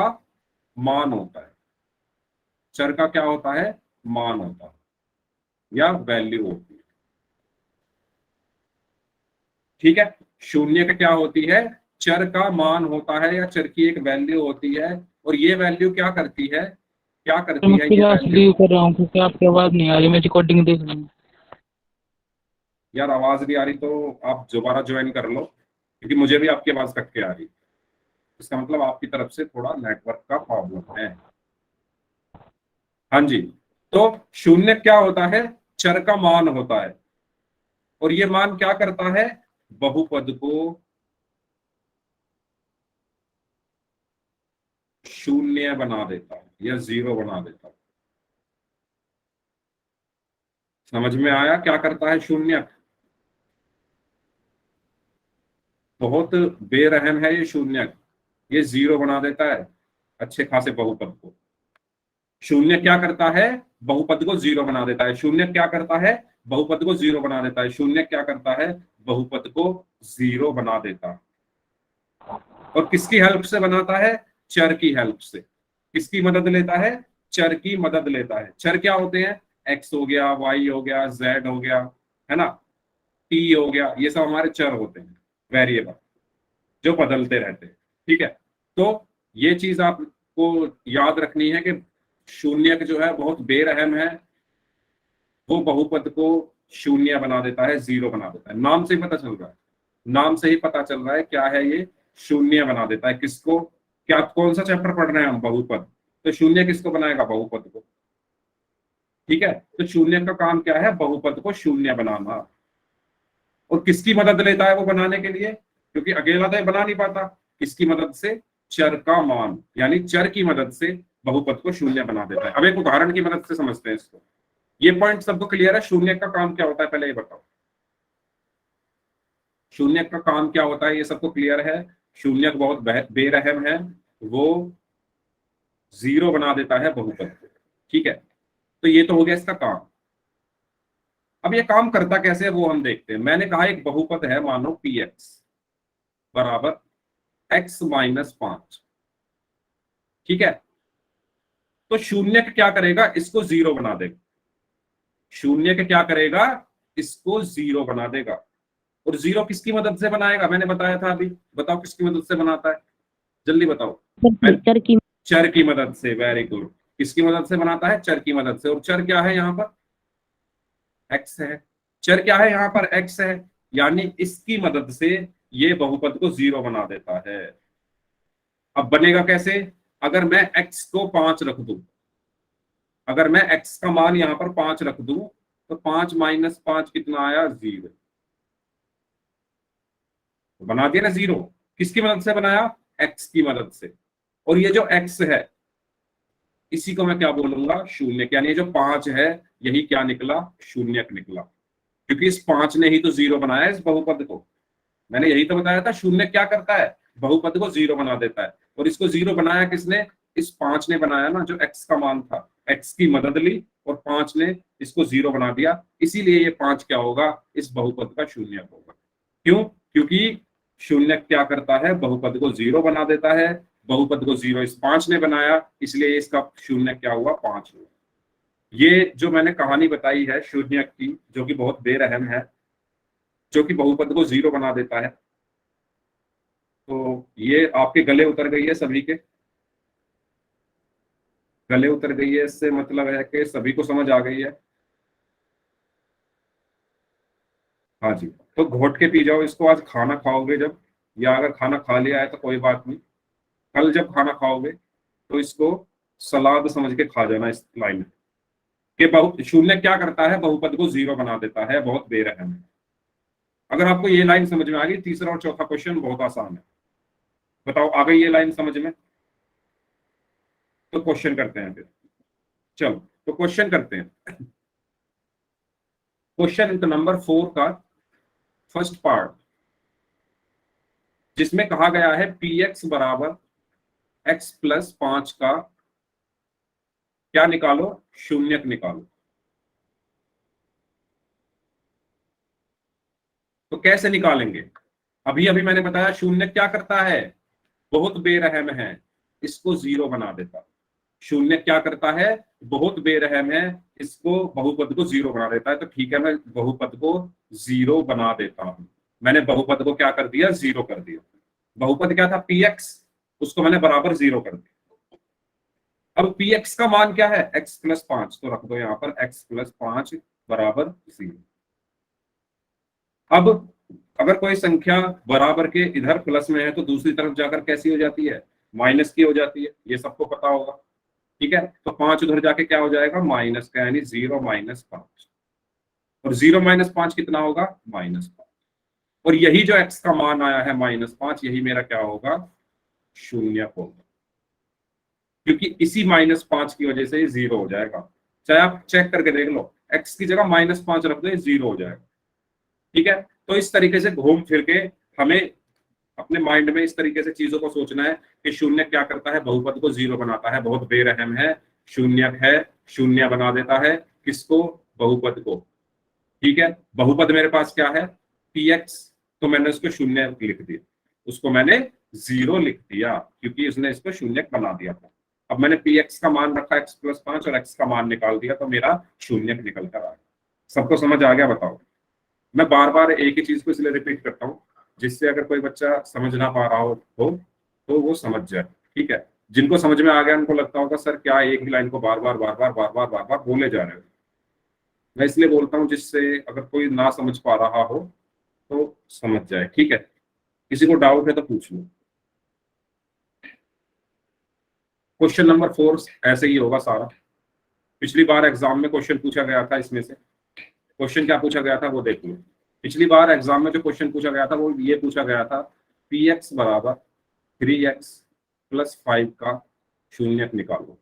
मान होता है। चर का क्या होता है, मान होता है या वैल्यू होती है। ठीक है, शून्यक क्या होती है, चर का मान होता है या चर की एक वैल्यू होती है, और ये वैल्यू क्या करती है, क्या करती मैं है ये क्लास वैल्यू। लीव कर रहा हूँ क्योंकि आपकी आवाज नहीं आ रही, मैं रिकॉर्डिंग देख रहा हूँ। यार आवाज नहीं आ रही तो आप दोबारा ज्वाइन कर लो, क्योंकि मुझे भी आपकी आवाज कट के आ रही, इसका मतलब आपकी तरफ से थोड़ा नेटवर्क का प्रॉब्लम है। हाँ जी, तो शून्य क्या होता है, चर का मान होता है, और ये मान क्या करता है, बहुपद को शून्य बना देता है या 0 बना देता है। समझ में आया क्या करता है शून्य, बहुत बेरहम है ये शून्य, ये 0 बना देता है अच्छे खासे बहुपद को। शून्य क्या करता है, बहुपद को 0 बना देता है। शून्य क्या करता है, बहुपद को 0 बना देता है। शून्य क्या करता है, बहुपद को 0 बना देता है। और किसकी हेल्प से बनाता है, चर की हेल्प से। किसकी मदद लेता है, चर की मदद लेता है। चर क्या होते हैं, x हो गया, y हो गया, z हो गया, है ना, t हो गया, ये सब हमारे चर होते हैं, वेरिएबल जो बदलते रहते हैं। ठीक है, तो ये चीज आपको याद रखनी है कि शून्यक जो है बहुत बेरहम है, वो बहुपद को शून्य बना देता है, 0 बना देता है, नाम से ही पता चल रहा है। नाम से ही पता चल रहा है क्या है ये, शून्य बना देता है। किसको, क्या कौन सा चैप्टर पढ़ रहे हैं हम, बहुपद, तो शून्य किसको बनाएगा, बहुपद को। ठीक है, तो शून्य का काम क्या है, बहुपद को शून्य बनाना। और किसकी मदद लेता है वो बनाने के लिए, क्योंकि अकेला तो ये बना नहीं पाता, किसकी मदद से, चर का मान, यानी चर की मदद से बहुपद को शून्य बना देता है। अब एक उदाहरण की मदद से समझते हैं इसको। ये पॉइंट सबको क्लियर है, शून्य का काम क्या होता है पहले ये बताओ, शून्य का काम क्या होता है ये सबको क्लियर है। शून्य बहुत बेरहम है, वो जीरो बना देता है बहुपद को। ठीक है, तो ये तो हो गया इसका काम। अब ये काम करता कैसे है वो हम देखते हैं। मैंने कहा एक बहुपद है, मानो पी एक्स बराबर x माइनस 5। ठीक है, तो शून्य क्या करेगा, इसको जीरो बना देगा। शून्य क्या करेगा, इसको जीरो बना देगा। और जीरो किसकी मदद से बनाएगा, मैंने बताया था अभी, बताओ किसकी मदद से बनाता है, जल्दी बताओ। चर की मदद से, वेरी गुड। किसकी मदद से बनाता है, चर की मदद से। और चर क्या है यहाँ पर, x है। चर क्या है यहाँ पर, x है, यानी इसकी मदद से ये बहुपद को जीरो बना देता है। अब बनेगा कैसे, अगर मैं x को 5 रख दूं, अगर मैं x का मान यहां पर 5 रख दूं, तो 5 माइनस 5 कितना आया, 0। तो बना दिया ना जीरो, किसकी मदद से बनाया, x की मदद से। और ये जो x है इसी को मैं क्या बोलूंगा, शून्य। यानी ये जो 5 है यही क्या निकला, शून्यक निकला, क्योंकि इस 5 ने ही तो जीरो बनाया इस बहुपद को। मैंने यही तो बताया था, शून्य क्या करता है, बहुपद को जीरो बना देता है। और इसको जीरो बनाया किसने, इस 5 ने बनाया ना, जो x का मान था, x की मदद ली और 5 ने इसको जीरो बना दिया। इसीलिए ये 5 क्या होगा, इस बहुपद का शून्य होगा। क्यों, क्योंकि शून्य क्या करता है, बहुपद को जीरो बना देता है। बहुपद को जीरो इस 5 ने बनाया, इसलिए इसका शून्य क्या हुआ, 5 हुआ। ये जो मैंने कहानी बताई है शून्य की, जो कि बहुत बेरहम है, जो कि बहुपद को जीरो बना देता है, तो ये आपके गले उतर गई है, सभी के गले उतर गई है। इससे मतलब है कि सभी को समझ आ गई है। हाँ जी, तो घोट के पी जाओ इसको। आज खाना खाओगे जब, या अगर खाना खा लिया है तो कोई बात नहीं, कल जब खाना खाओगे तो इसको सलाद समझ के खा जाना इस लाइन में, कि शून्य क्या करता है, बहुपद को जीरो बना देता है, बहुत बेरहम है। अगर आपको ये लाइन समझ में आ गई, तीसरा और चौथा क्वेश्चन बहुत आसान है। बताओ आ गई ये लाइन समझ में, तो क्वेश्चन करते हैं फिर। चलो तो क्वेश्चन करते हैं। क्वेश्चन नंबर 4 का फर्स्ट पार्ट, जिसमें कहा गया है पी एक्स बराबर x प्लस 5 का क्या निकालो, शून्यक निकालो। तो कैसे निकालेंगे, अभी अभी मैंने बताया शून्य क्या करता है, बहुत बेरहम है, इसको जीरो बना देता। शून्य क्या करता है, बहुत बेरहम है, इसको बहुपद को जीरो बना देता है। तो ठीक है, मैं बहुपद को जीरो बना देता हूं। मैंने बहुपद को क्या कर दिया, जीरो कर दिया। बहुपद क्या था, पी एक्स, उसको मैंने बराबर जीरो कर दिया। अब पी एक्स का मान क्या है, x प्लस 5, तो रख दो यहाँ पर x प्लस 5 बराबर 0। अब अगर कोई संख्या बराबर के इधर प्लस में है तो दूसरी तरफ जाकर कैसी हो जाती है, माइनस की हो जाती है, ये सबको पता होगा। ठीक है, तो 5 उधर जाके क्या हो जाएगा, माइनस का, यानी 0 माइनस 5। और 0 माइनस 5 कितना होगा, -5। और यही जो x का मान आया है -5, यही मेरा क्या होगा, शून्य होगा, क्योंकि इसी -5 की वजह से ये 0 हो जाएगा। चाहे आप चेक करके देख लो, x की जगह -5 रख दो, ये 0 हो जाएगा। ठीक है, तो इस तरीके से घूम फिर के हमें अपने माइंड में इस तरीके से चीजों को सोचना है कि शून्य क्या करता है, बहुपद को जीरो बनाता है, बहुत बेरहम है, शून्य है, शून्य बना देता है, किसको, बहुपद को। ठीक है, बहुपद मेरे पास क्या है, पी एक्स, तो मैंने उसको शून्य लिख दिया, उसको मैंने 0 लिख दिया, क्योंकि उसने इसको शून्य बना दिया था। अब मैंने पी एक्स का मान रखा x प्लस 5 और x का मान निकाल दिया, तो मेरा शून्य निकल कर आ गया। सबको समझ आ गया, बताओ। मैं बार बार एक ही चीज को इसलिए रिपीट करता हूँ, जिससे अगर कोई बच्चा समझ ना पा रहा हो तो वो समझ जाए। ठीक है, जिनको समझ में आ गया उनको लगता होगा सर क्या एक ही लाइन को बार बार बोले जा रहे हो। मैं इसलिए बोलता हूँ जिससे अगर कोई ना समझ पा रहा हो तो समझ जाए, ठीक है। किसी को डाउट है तो पूछ लो। क्वेश्चन नंबर 4 ऐसे ही होगा सारा। पिछली बार एग्जाम में क्वेश्चन पूछा गया था, इसमें से क्वेश्चन क्या पूछा गया था वो देख लो। पिछली बार एग्जाम में जो क्वेश्चन पूछा गया था वो ये पूछा गया था, पी एक्स बराबर 3x प्लस 5 का शून्यक निकालो।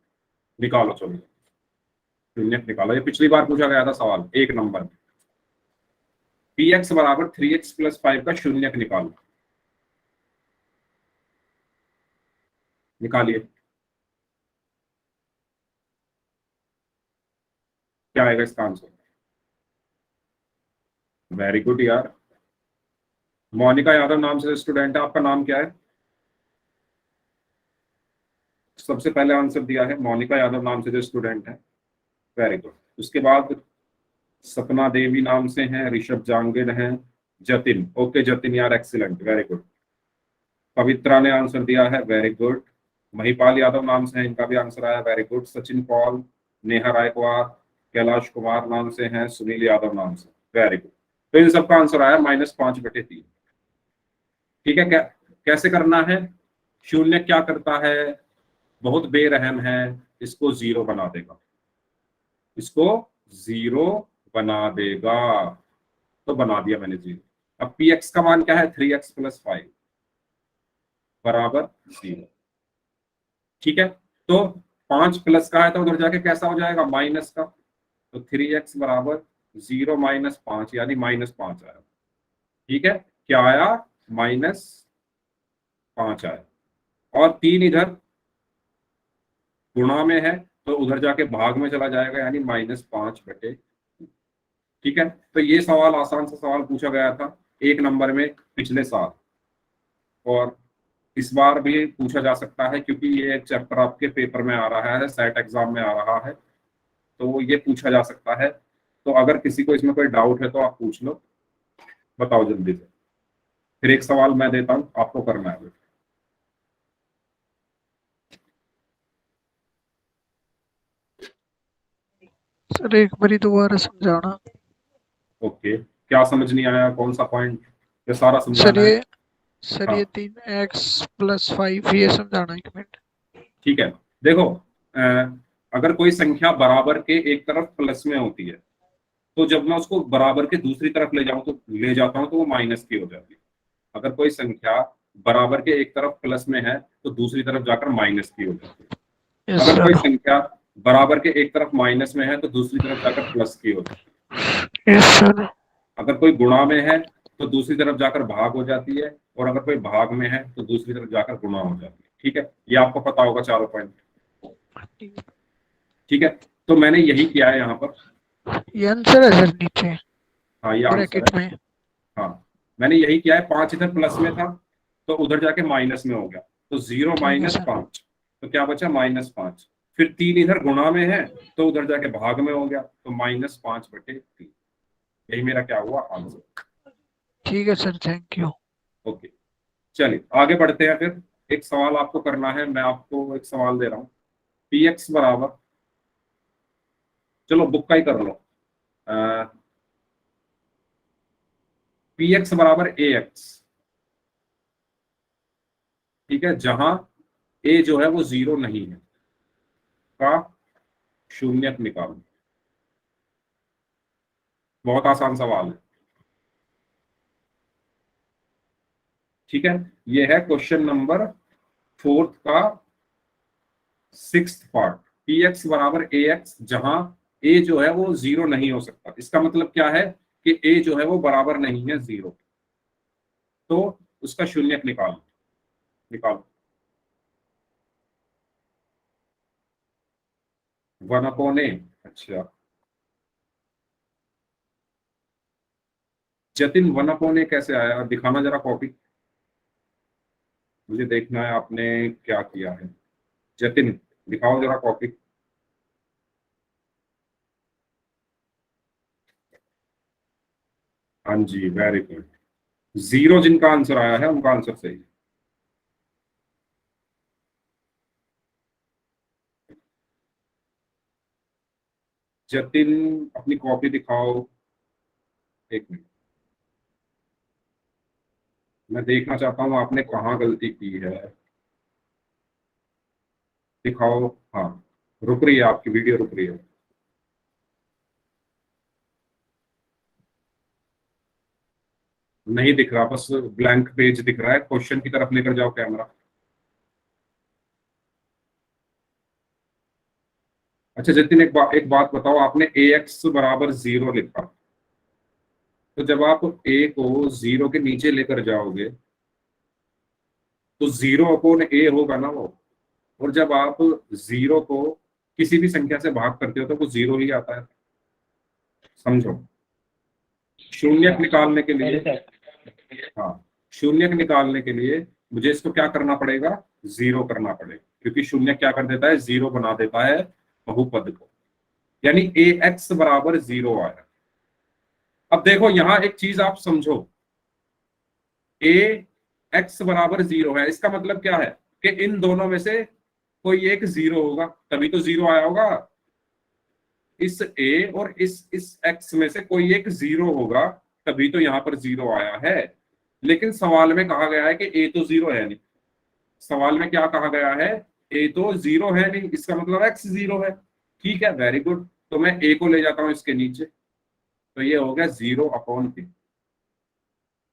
निकालो, चलो शून्यक निकालो। ये पिछली बार पूछा गया था सवाल 1 नंबर में। पी एक्स बराबर 3x प्लस 5 का शून्यक निकालो। निकालिए, क्या आएगा इसका आंसर? वेरी गुड यार। मोनिका यादव नाम से स्टूडेंट है, आपका नाम क्या है? सबसे पहले आंसर दिया है मोनिका यादव नाम से जो स्टूडेंट है, वेरी गुड। उसके बाद सपना देवी नाम से हैं, ऋषभ जांगिड हैं, जतिन, ओके जतिन यार एक्सीलेंट, वेरी गुड। पवित्रा ने आंसर दिया है, वेरी गुड। महिपाल यादव नाम से है, इनका भी आंसर आया, very good. Sachin Paul, Neha Raikwar, Kailash Kumar नाम से हैं, सुनील यादव नाम से, वेरी गुड। तो इन सबका आंसर आया -5/3। ठीक है, कैसे करना है? शून्य क्या करता है? बहुत बेरहम है, इसको 0 बना देगा, इसको 0 बना देगा। तो बना दिया मैंने 0। अब पी एक्स का मान क्या है? 3x प्लस 5 बराबर 0। ठीक है, तो 5 प्लस का है तो उधर जाके कैसा हो जाएगा? माइनस का। तो 3x बराबर 0 माइनस 5 यानी -5 आया। ठीक है, क्या आया? -5 आया। और 3 इधर गुणा में है तो उधर जाके भाग में चला जाएगा, यानी -5/। ठीक है, तो ये सवाल आसान सा सवाल पूछा गया था 1 नंबर में पिछले साल, और इस बार भी पूछा जा सकता है क्योंकि ये एक चैप्टर आपके पेपर में आ रहा है, सेट एग्जाम में आ रहा है, तो ये पूछा जा सकता है। तो अगर किसी को इसमें कोई डाउट है तो आप पूछ लो, बताओ जल्दी से। फिर एक सवाल मैं देता हूं, आपको करना है। सर एक बारी दोबारा समझाना। ओके, क्या समझ नहीं आया? कौन सा पॉइंट? ये सारा सर समझाना है? ये सर हाँ ये 3x प्लस 5 ये समझाना 1 मिनट। ठीक है, देखो अगर कोई संख्या बराबर के एक तरफ प्लस में होती है तो जब मैं उसको बराबर के दूसरी तरफ ले जाता हूं तो वो माइनस की हो जाती है। अगर कोई संख्या बराबर के एक तरफ प्लस में है तो दूसरी तरफ जाकर माइनस की हो जाती है। यस अगर कोई सर। संख्या बराबर के एक तरफ माइनस में है तो दूसरी तरफ जाकर प्लस की हो जाती है। Yes sir. अगर कोई गुणा में है तो दूसरी तरफ जाकर भाग हो जाती है, और अगर कोई भाग में है तो दूसरी तरफ जाकर गुणा हो जाती है। ठीक है, ये आपको पता होगा चारों पॉइंट। ठीक है, तो मैंने यही किया है यहाँ पर। ये आंसर है सर नीचे हाँ ये आंसर ब्रैकेट है। में। हाँ मैंने यही किया है। 5 इधर प्लस में था तो उधर जाके माइनस में हो गया, तो 0 ठीक है माइनस सर। 5, तो क्या बचा? -5। फिर 3 इधर गुणा में है तो उधर जाके भाग में हो गया, तो -5/3। यही मेरा क्या हुआ? आंसर। ठीक है सर, थैंक यू। ओके, चलिए आगे बढ़ते हैं। फिर एक सवाल आपको करना है, मैं आपको एक सवाल दे रहा हूँ। पी एक्स बराबर, चलो बुक का ही कर लो। पी एक्स बराबर ए एक्स, ठीक है, जहां ए जो है वो 0 नहीं है, का शून्यक निकालो। बहुत आसान सवाल है। ठीक है, ये है क्वेश्चन नंबर 4 का 6th पार्ट। पी एक्स बराबर ए एक्स जहां ए जो है वो 0 नहीं हो सकता। इसका मतलब क्या है कि ए जो है वो बराबर नहीं है 0, तो उसका शून्यक निकालो। निकालो। 1/a। अच्छा जतिन, 1/a कैसे आया? दिखाना जरा कॉपी, मुझे देखना है आपने क्या किया है। जतिन दिखाओ जरा कॉपी। हाँ जी, वेरी गुड। 0 जिनका आंसर आया है उनका आंसर सही है। जतिन अपनी कॉपी दिखाओ, 1 मिनट। मैं देखना चाहता हूँ आपने कहाँ गलती की है, दिखाओ। हाँ, रुक रही है, आपकी वीडियो रुक रही है। नहीं दिख रहा, बस ब्लैंक पेज दिख रहा है। क्वेश्चन की तरफ लेकर जाओ कैमरा। अच्छा जतिन, एक बात बताओ, आपने ए एक्स बराबर 0 लिखा, तो जब आप ए को 0 के नीचे लेकर जाओगे तो 0 अपॉन ए होगा ना वो। और जब आप 0 को किसी भी संख्या से भाग करते हो तो वो 0 ही आता है, समझो। शून्यक निकालने के लिए, हाँ, शून्यक निकालने के लिए मुझे इसको क्या करना पड़ेगा, 0 करना पड़ेगा, क्योंकि शून्य क्या कर देता है, 0 बना देता है बहुपद को। यानी ए एक्स बराबर 0 आया। अब देखो यहां एक चीज आप समझो, ए एक्स बराबर 0 है, इसका मतलब क्या है कि इन दोनों में से कोई एक 0 होगा, तभी तो 0 आया होगा। इस ए और इस एक्स में से कोई एक 0 होगा, तभी तो यहाँ पर 0 आया है। लेकिन सवाल में कहा गया है कि ए तो 0 है नहीं। सवाल में क्या कहा गया है, ए तो 0 है नहीं, इसका मतलब एक्स 0 है। ठीक है, वेरी गुड। तो मैं ए को ले जाता हूं इसके नीचे, तो ये हो गया 0 अपॉन ए।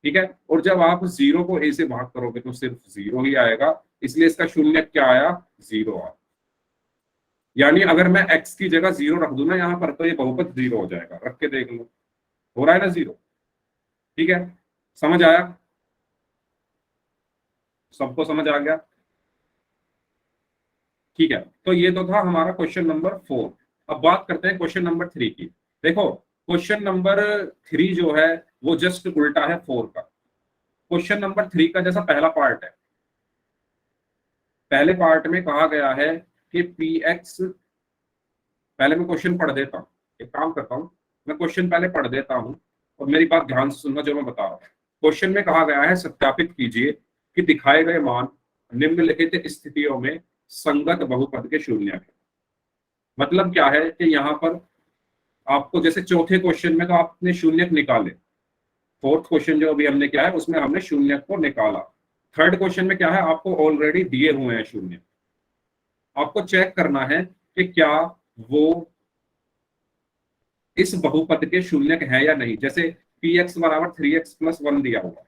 ठीक है, और जब आप 0 को ए से भाग करोगे तो सिर्फ 0 ही आएगा, इसलिए इसका शून्य क्या आया, 0 आया। यानी अगर मैं x की जगह 0 रख दूं ना यहाँ पर, तो ये बहुपद 0 हो जाएगा। रख के देख लो, हो रहा है ना 0। ठीक है, समझ आया, सबको समझ आ गया। ठीक है, तो ये तो था हमारा क्वेश्चन नंबर 4। अब बात करते हैं क्वेश्चन नंबर 3 की। देखो क्वेश्चन नंबर 3 जो है वो जस्ट उल्टा है 4 का। क्वेश्चन नंबर 3 का जैसा पहला पार्ट है, पहले पार्ट में कहा गया है कि पी एक्स, पहले मैं क्वेश्चन पढ़ देता हूँ, एक काम करता हूँ, मैं क्वेश्चन पहले पढ़ देता हूँ और मेरी बात ध्यान से सुनना जो मैं बता रहा हूँ। क्वेश्चन में कहा गया है, सत्यापित कीजिए कि दिखाए गए मान निम्नलिखित स्थितियों में संगत बहुपद के शून्य है। मतलब क्या है कि यहाँ पर आपको, जैसे चौथे क्वेश्चन में तो आपने शून्यक निकाले, फोर्थ क्वेश्चन जो अभी हमने किया है उसमें हमने शून्यक को निकाला। थर्ड क्वेश्चन में क्या है, आपको ऑलरेडी दिए हुए हैं शून्य, आपको चेक करना है कि क्या वो इस बहुपद के शून्यक है या नहीं। जैसे पी एक्स बराबर 3x प्लस 1 दिया हुआ,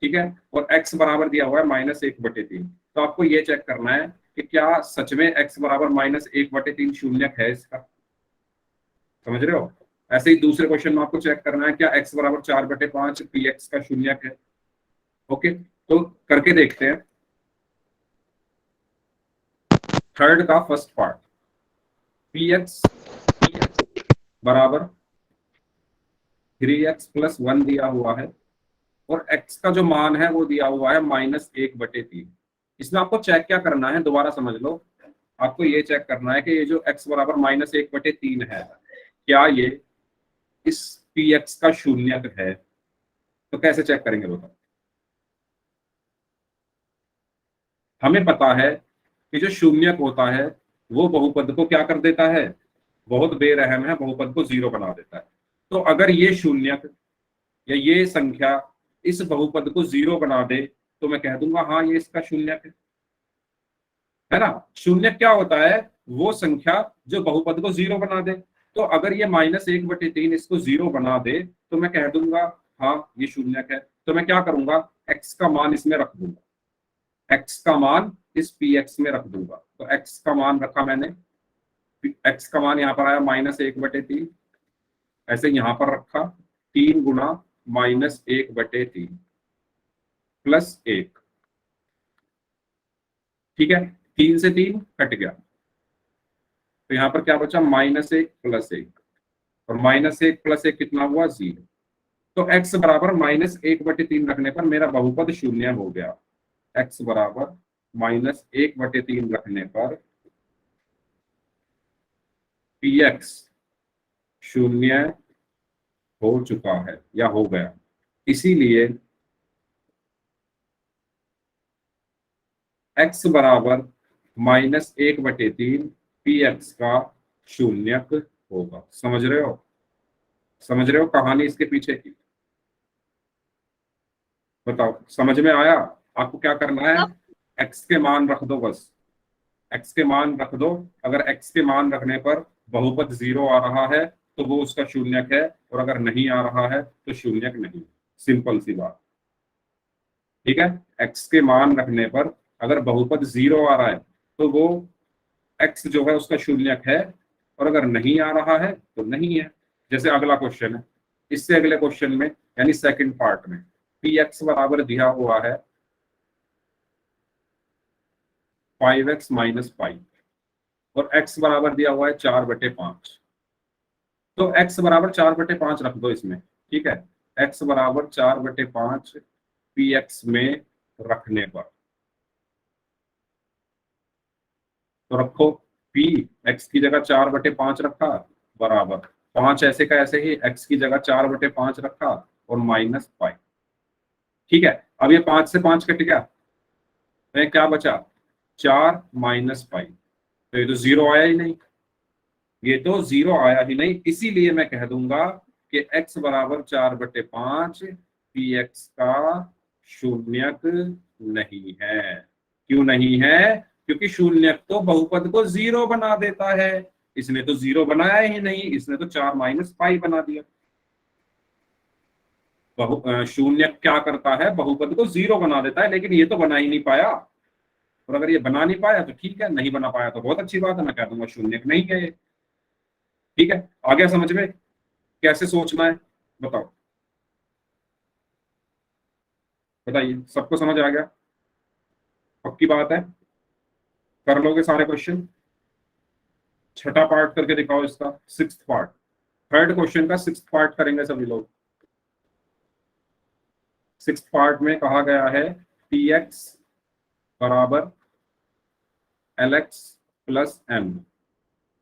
ठीक है, और x बराबर दिया हुआ है -1/3, तो आपको ये चेक करना है कि क्या सच में x बराबर -1/3 शून्यक है इसका। समझ रहे हो? ऐसे ही दूसरे क्वेश्चन में आपको चेक करना है क्या x बराबर 4/5 पी एक्स का शून्यक है। ओके, तो करके देखते हैं। थर्ड का फर्स्ट पार्ट, पी एक्स बराबर 3x प्लस 1 दिया हुआ है और x का जो मान है वो दिया हुआ है -1/3। इसमें आपको चेक क्या करना है, दोबारा समझ लो, आपको ये चेक करना है कि ये जो x बराबर -1/3 है, क्या ये इस px का शून्यक है। तो कैसे चेक करेंगे बताओ? हमें पता है कि जो शून्यक होता है वो बहुपद को क्या कर देता है, बहुत बेरहम है, बहुपद को 0 बना देता है। तो अगर ये शून्यक या ये संख्या इस बहुपद को 0 बना दे तो मैं कह दूंगा हाँ ये इसका शून्यक है ना। शून्यक क्या होता है, वो संख्या जो बहुपद को 0 बना दे। तो अगर ये -1/3 इसको 0 बना दे तो मैं कह दूंगा हाँ ये शून्यक है। तो मैं क्या करूंगा, x का मान इसमें रख दूंगा, x का मान इस px में रख दूंगा। तो x का मान रखा मैंने, x का मान यहाँ पर आया -1/3, ऐसे यहाँ पर रखा 3 गुना -1/3 प्लस 1। ठीक है, 3 से 3 कट गया, तो यहाँ पर क्या बचा, -1 प्लस 1, और -1 प्लस 1 कितना हुआ, 0। तो x बराबर -1/3 रखने पर मेरा बहुपद शून्य हो गया। x बराबर -1/3 रखने पर px शून्य हो चुका है या हो गया, इसीलिए x बराबर -1/3 px का शून्यक होगा। समझ रहे हो? समझ रहे हो कहानी इसके पीछे की? बताओ समझ में आया? आपको क्या करना है, x के मान रख दो, बस x के मान रख दो। अगर x के मान रखने पर बहुपद 0 आ रहा है तो वो उसका शून्यक है, और अगर नहीं आ रहा है तो शून्यक नहीं। सिंपल सी बात, ठीक है। x के मान रखने पर अगर बहुपद 0 आ रहा है तो वो x जो है उसका शून्यक है, और अगर नहीं आ रहा है तो नहीं है। जैसे अगला क्वेश्चन है, इससे अगले क्वेश्चन में यानी सेकंड पार्ट में px बराबर दिया हुआ है 5x माइनस 5, और x बराबर दिया हुआ है 4/5। तो x बराबर 4/5 रख दो इसमें, ठीक है। x बराबर 4/5 px में रखने पर, तो रखो p, x की जगह 4/5 रखा, बराबर 5 ऐसे का ऐसे ही x की जगह 4/5 रखा, और माइनस 5। ठीक है, अब ये 5 से 5 कट गया, तो क्या बचा 4 माइनस 5। तो ये तो 0 आया ही नहीं, ये तो 0 आया ही नहीं, इसीलिए मैं कह दूंगा कि x बराबर 4/5 px का शून्यक नहीं है। क्यों नहीं है? क्योंकि शून्यक तो बहुपद को 0 बना देता है, इसने तो 0 बनाया ही नहीं, इसने तो 4 माइनस 5 बना दिया। शून्यक क्या करता है, बहुपद को 0 बना देता है, लेकिन ये तो बना ही नहीं पाया। और अगर ये बना नहीं पाया तो ठीक है, नहीं बना पाया तो बहुत अच्छी बात है, मैं कह दूंगा शून्यक नहीं है ये। ठीक है, आ गया समझ में कैसे सोचना है? बताओ, बताइए, सबको समझ आ गया? पक्की बात है, कर लोगे सारे क्वेश्चन? छठा पार्ट करके दिखाओ इसका, सिक्स्थ पार्ट, थर्ड क्वेश्चन का सिक्स्थ पार्ट करेंगे सभी लोग। सिक्स्थ पार्ट में कहा गया है px बराबर lx प्लस m,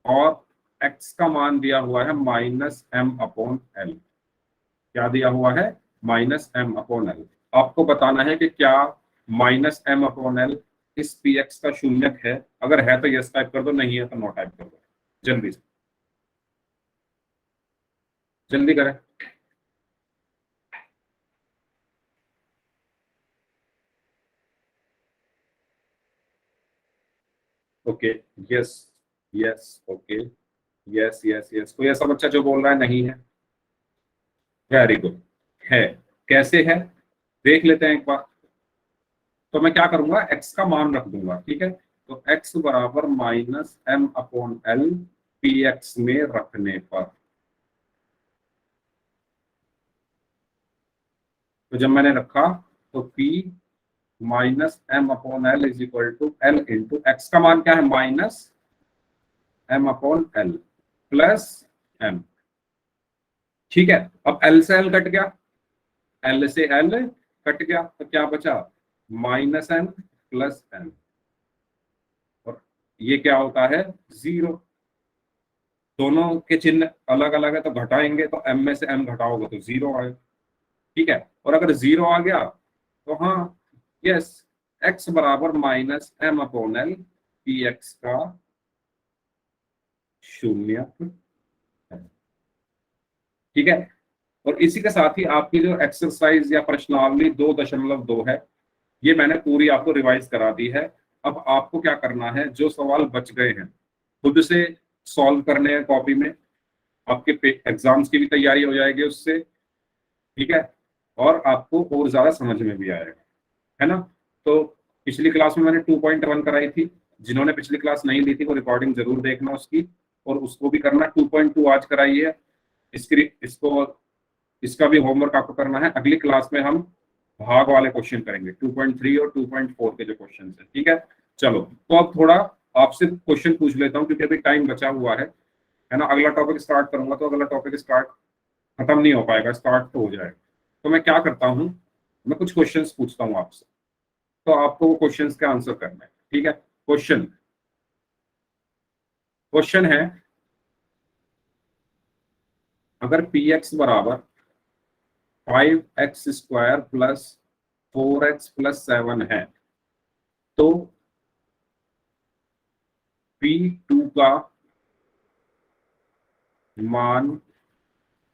और x का मान दिया हुआ है -m/l। क्या दिया हुआ है? -m/l। आपको बताना है कि क्या -m/l इस px का शून्यक है। अगर है तो यस टाइप कर दो, नहीं है तो नो टाइप कर दो। जल्दी से, जल्दी करें। Okay, yes yes, okay, yes yes yes. कोई ऐसा बच्चा जो बोल रहा है नहीं है? वेरी गुड, है। कैसे है देख लेते हैं एक बार। तो मैं क्या करूंगा, x का मान रख दूंगा, ठीक है। तो x बराबर -m/l px में रखने पर, तो जब मैंने रखा तो p -m/l is equal to l into X का मान क्या है, -m/l प्लस m। ठीक है, अब l से l कट गया, l से l कट गया, तो क्या बचा -n प्लस n, और ये क्या होता है 0। दोनों के चिन्ह अलग अलग है तो घटाएंगे, तो m में से m घटाओगे तो 0 आएगा। ठीक है, और अगर 0 आ गया तो हाँ यस, x बराबर -m/l px का शून्यक है। ठीक है, और इसी के साथ ही आपकी जो एक्सरसाइज या प्रश्नावली 2.2 है, ये मैंने पूरी आपको रिवाइज करा दी है। अब आपको क्या करना है, जो सवाल बच गए हैं खुद से सॉल्व करने हैं कॉपी में, आपके एग्जाम्स की भी तैयारी हो जाएगी उससे। ठीक है, और आपको और ज्यादा समझ में भी आएगा, है ना। तो पिछली क्लास में मैंने 2.1 कराई थी, जिन्होंने पिछली क्लास नहीं ली थी वो रिकॉर्डिंग जरूर देखना उसकी, और उसको भी करना। 2.2 आज कराई है, इसका भी होमवर्क आपको करना है। अगली क्लास में हम भाग वाले क्वेश्चन करेंगे, 2.3 और 2.4 के जो क्वेश्चन है। ठीक है, चलो तो अब थोड़ा आपसे क्वेश्चन पूछ लेता हूँ, क्योंकि अभी टाइम बचा हुआ है ना। अगला टॉपिक स्टार्ट करूंगा तो अगला टॉपिक स्टार्ट खत्म नहीं हो पाएगा, स्टार्ट तो हो जाएगा। तो मैं क्या करता हूँ, मैं कुछ क्वेश्चंस पूछता हूँ आपसे, तो आपको वो क्वेश्चंस के आंसर करना है। ठीक है, क्वेश्चन है, अगर px बराबर 5x² प्लस 4x प्लस 7 है, तो p2 का मान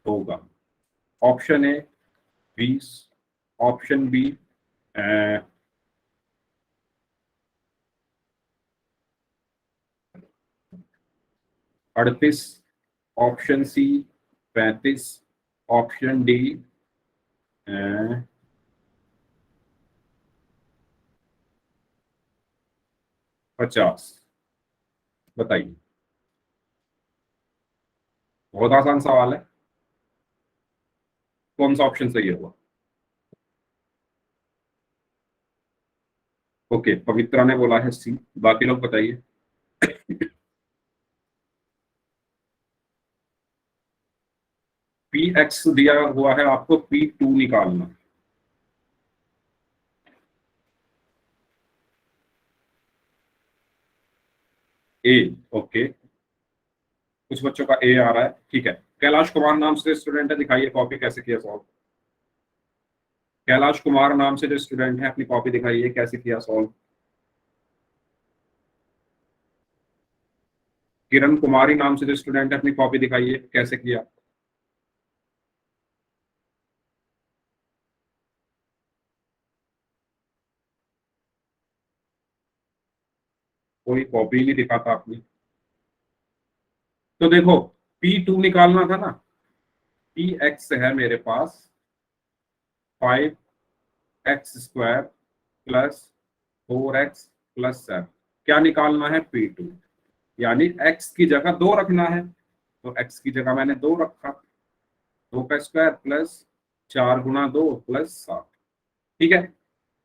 होगा option A 20, option B 38, option C 35, option D 50। बताइए, बहुत आसान सवाल है, कौन सा ऑप्शन सही होगा? ओके, पवित्रा ने बोला है सी, बाकी लोग बताइए। पी एक्स दिया हुआ है आपको, P2 निकालना। ए, ओके, कुछ बच्चों का ए आ रहा है, ठीक है। कैलाश कुमार नाम से स्टूडेंट है, दिखाइए कॉपी कैसे किया सॉल्व। कैलाश कुमार नाम से जो स्टूडेंट है, अपनी कॉपी दिखाइए कैसे किया सॉल्व। किरण कुमारी नाम से जो स्टूडेंट है, अपनी कॉपी दिखाइए कैसे किया। कोई कॉपी नहीं दिखाता आपने। तो देखो, P2 निकालना था ना, पी एक्स है मेरे पास 5x² प्लस 4x प्लस 7। क्या निकालना है? P2, यानी x की जगह 2 रखना है, तो x की जगह मैंने 2 रखा, 2 का स्क्वायर प्लस 4 गुना 2 प्लस 7, ठीक है।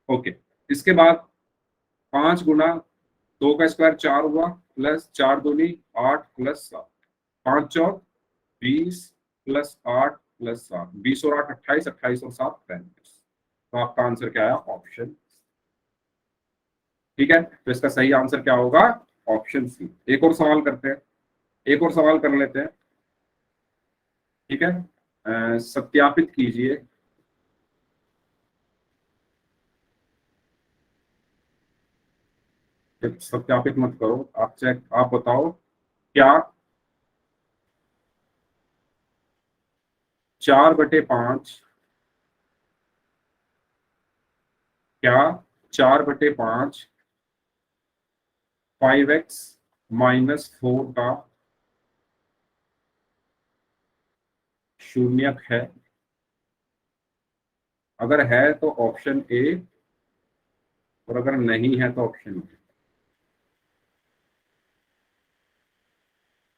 ओके, इसके बाद 5 गुना 2 का स्क्वायर 4 हुआ, प्लस 4 दूनी 8 प्लस 7, 5 चौक 20 प्लस 8 प्लस 7, 20 और 8 28, 28 और 7 35। तो आपका आंसर क्या आया? ऑप्शन, ठीक है। तो इसका सही आंसर क्या होगा? Option C. एक और सवाल करते हैं, एक और सवाल कर लेते हैं, ठीक है। सत्यापित कीजिए, सत्यापित मत करो, आप चेक, आप बताओ क्या 4/5, क्या 4/5 5x - 4 का शून्यक है? अगर है तो ऑप्शन ए, और अगर नहीं है तो ऑप्शन बी।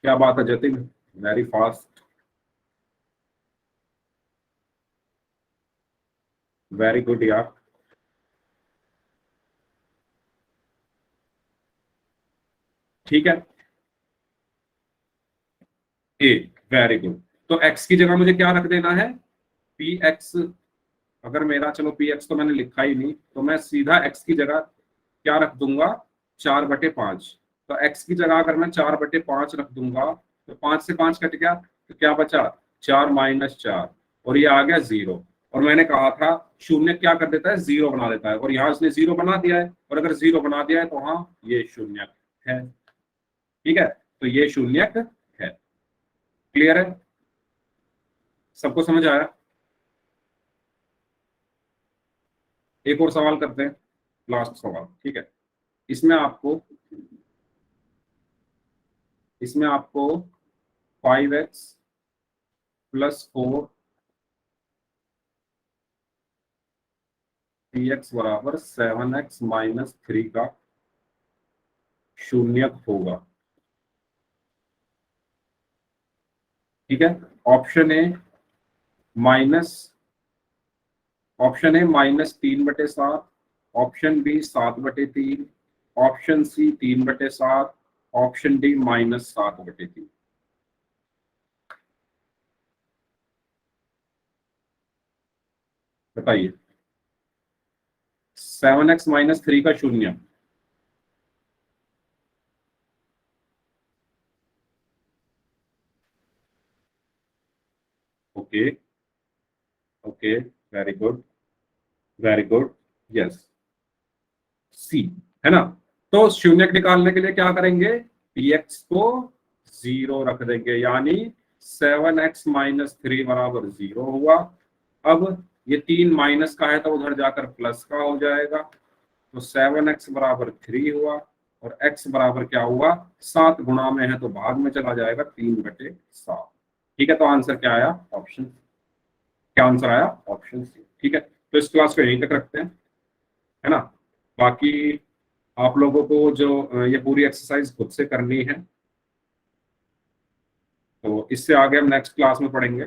क्या बात है Jatin, very fast, very good यार। ठीक है, ए, वेरी गुड। तो x की जगह मुझे क्या रख देना है? px। अगर मेरा, चलो px तो मैंने लिखा ही नहीं, तो मैं सीधा x की जगह क्या रख दूंगा? 4/5। तो x की जगह अगर मैं 4/5 रख दूंगा, तो 5 से 5 कट गया, तो क्या बचा? 4 - 4, और ये आ गया 0। और मैंने कहा था शून्य क्या कर देता है? 0 बना देता है, और यहाँ इसने 0 बना दिया है, और अगर 0 बना दिया है तो हाँ, ये शून्यक है, ठीक है। तो ये शून्यक है। क्लियर है? सबको समझ आया? एक और सवाल करते हैं, लास्ट सवाल, ठीक है। इसमें आपको 5x + 4 px बराबर 7x - 3 का शून्यक होगा, ठीक है। Option A -3/7, option B 7/3, option C 3/7, option D -7/3। बताइए, 7x - 3 का शून्य। Okay, okay, very good, very good, yes, C, है ना। तो शून्यक निकालने के लिए क्या करेंगे? px को 0 रख देंगे, यानी 7x - 3 बराबर 0 हुआ। अब ये 3 माइनस का है तो उधर जाकर प्लस का हो जाएगा, तो 7x बराबर 3 हुआ, और x बराबर क्या हुआ 7 गुणा में है तो बाद में चला जाएगा 3/7। ठीक है, तो आंसर क्या आया ऑप्शन, क्या आंसर आया ऑप्शन सी। ठीक है, तो इस क्लास को यहीं तक रखते हैं, है ना। बाकी आप लोगों को जो ये पूरी एक्सरसाइज खुद से करनी है, तो इससे आगे हम नेक्स्ट क्लास में पढ़ेंगे।